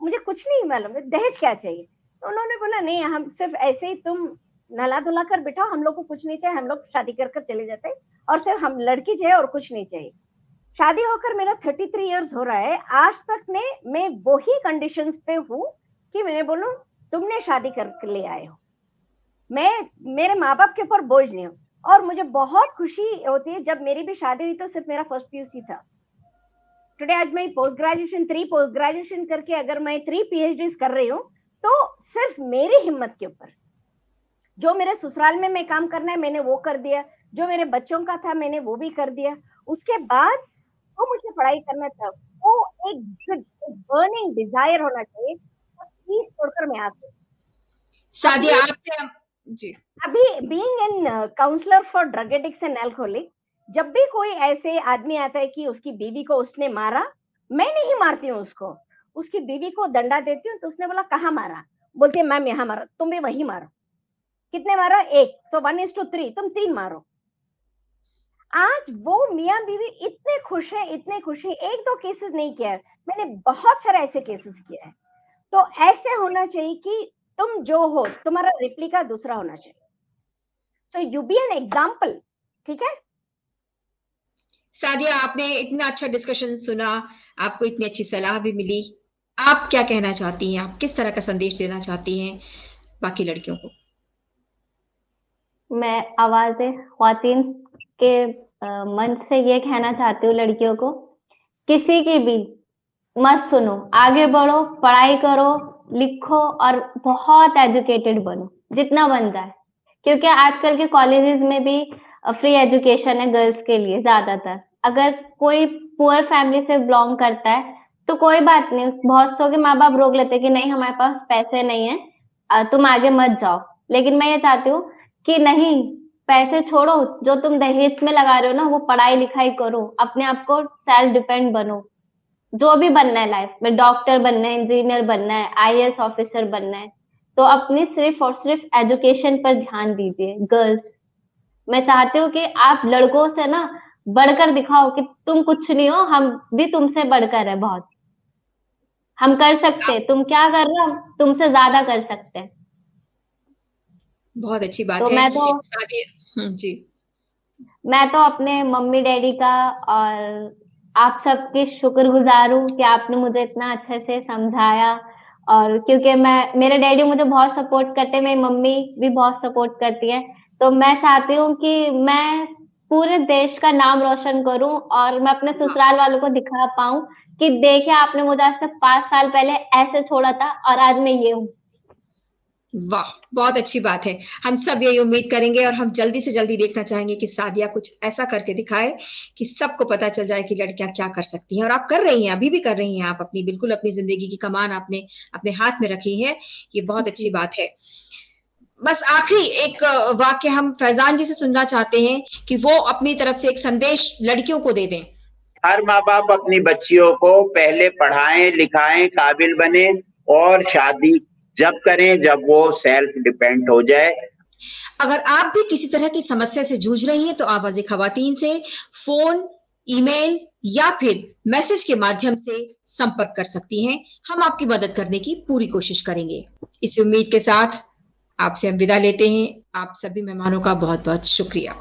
मुझे कुछ नहीं मालूम, दहेज क्या चाहिए। तो उन्होंने बोला नहीं, हम सिर्फ ऐसे ही तुम नहला धुला कर बिठाओ, हम लोग को कुछ नहीं चाहिए, हम लोग शादी कर कर चले जाते और सिर्फ हम लड़की चाहिए और कुछ नहीं चाहिए। शादी होकर मेरा 33 इयर्स हो रहा है, आज तक मैं वही कंडीशंस पे हूँ कि मैंने बोलूं तुमने शादी करके ले आए हो, मैं मेरे माँ बाप के ऊपर बोझ नहीं हूँ। और मुझे बहुत खुशी होती है, जब मेरी भी शादी हुई तो सिर्फ मेरा फर्स्ट PUC था। टुडे आज मैं पोस्ट ग्रेजुएशन 3 पोस्ट ग्रेजुएशन करके अगर मैं 3 PhDs कर रही हूँ, तो सिर्फ मेरी हिम्मत के ऊपर। जो मेरे ससुराल में मैं काम करना है मैंने वो कर दिया, जो मेरे बच्चों का था मैंने वो भी कर दिया। उसके बाद वो मुझे पढ़ाई करना था, वो एक बर्निंग डिजायर होना चाहिए, प्लीज छोड़कर मैं आ सकती। सादिया आपसे जी, अभी being in counsellor for drug addicts and alcoholic, जब भी कोई ऐसे आदमी आता है कि उसकी बीवी को उसने मारा, मैं नहीं मारती हूँ उसको, उसकी बीवी को दंडा देती हूँ। तो उसने बोला कहाँ मारा, बोलती है मैम यहाँ मारा, तुम भी वही मारो। कितने मारा? 1, सो 1:3, तुम 3 मारो। आज वो मियाँ बीवी इतने खुश है, इतने खुश है। 1-2 केसेस नहीं किया है, मैंने बहुत सारे ऐसे केसेस किया है। तो ऐसे होना चाहिए कि तुम जो हो, तुम्हारा रिप्लिका दूसरा होना चाहिए। So you be an example, ठीक है? सादिया आपने इतना अच्छा डिस्कशन सुना, आपको इतनी अच्छी सलाह भी मिली, आप क्या कहना चाहती हैं? आप किस तरह का संदेश देना चाहती हैं बाकी लड़कियों को? मैं आवाज़े ख्वातीन के मंच से ये कहना चाहती हूँ लड़कियों को, किसी की भी मत सुनो, आगे बढ़ो, पढ़ाई करो, लिखो और बहुत एजुकेटेड बनो, जितना बन जाए। क्योंकि आजकल के कॉलेजेस में भी फ्री एजुकेशन है गर्ल्स के लिए ज्यादातर। अगर कोई पुअर फैमिली से बिलोंग करता है तो कोई बात नहीं, बहुत सौ के माँ बाप रोक लेते हैं कि नहीं हमारे पास पैसे नहीं है, तुम आगे मत जाओ। लेकिन मैं ये चाहती हूँ कि नहीं, पैसे छोड़ो, जो तुम दहेज में लगा रहे हो ना वो पढ़ाई लिखाई करो, अपने आप को सेल्फ डिपेंड बनो। जो भी बनना है लाइफ में, डॉक्टर बनना है, इंजीनियर बनना है, IAS ऑफिसर बनना है, तो अपनी सिर्फ और सिर्फ एजुकेशन पर ध्यान दीजिए। गर्ल्स, मैं चाहती हूँ कि आप लड़कों से ना बढ़कर दिखाओ कि तुम कुछ नहीं हो, हम भी तुमसे बढ़कर है बहुत, हम कर सकते हैं। तुम क्या कर रहे हो, हम तुमसे ज्यादा कर सकते हैं। बहुत अच्छी बात तो है मैं जी, मैं तो अपने मम्मी डैडी का और आप सबके शुक्रगुजार हूँ कि आपने मुझे इतना अच्छे से समझाया। और क्योंकि मेरे डैडी मुझे बहुत सपोर्ट करते हैं, मेरी मम्मी भी बहुत सपोर्ट करती है, तो मैं चाहती हूँ कि मैं पूरे देश का नाम रोशन करूं और मैं अपने ससुराल वालों को दिखा पाऊं कि देखिए आपने मुझे आज से 5 साल पहले ऐसे छोड़ा था और आज मैं ये हूँ। वाह, बहुत अच्छी बात है। हम सब यही उम्मीद करेंगे और हम जल्दी से जल्दी देखना चाहेंगे कि सादिया कुछ ऐसा करके दिखाए कि सबको पता चल जाए कि लड़कियां क्या कर सकती हैं। और आप कर रही हैं, अभी भी कर रही हैं, आप अपनी बिल्कुल अपनी जिंदगी की कमान आपने अपने हाथ में रखी है, ये बहुत अच्छी बात है। बस आखिरी एक वाक्य हम फैजान जी से सुनना चाहते हैं कि वो अपनी तरफ से एक संदेश लड़कियों को दे दें। हर माँ बाप अपनी बच्चियों को पहले पढ़ाएं लिखाएं, काबिल बने और शादी जब करें जब वो सेल्फ डिपेंड हो जाए। अगर आप भी किसी तरह की समस्या से जूझ रही हैं तो आवाज़े खवातीन से फोन, ईमेल या फिर मैसेज के माध्यम से संपर्क कर सकती हैं। हम आपकी मदद करने की पूरी कोशिश करेंगे। इसी उम्मीद के साथ आपसे हम विदा लेते हैं। आप सभी मेहमानों का बहुत बहुत शुक्रिया।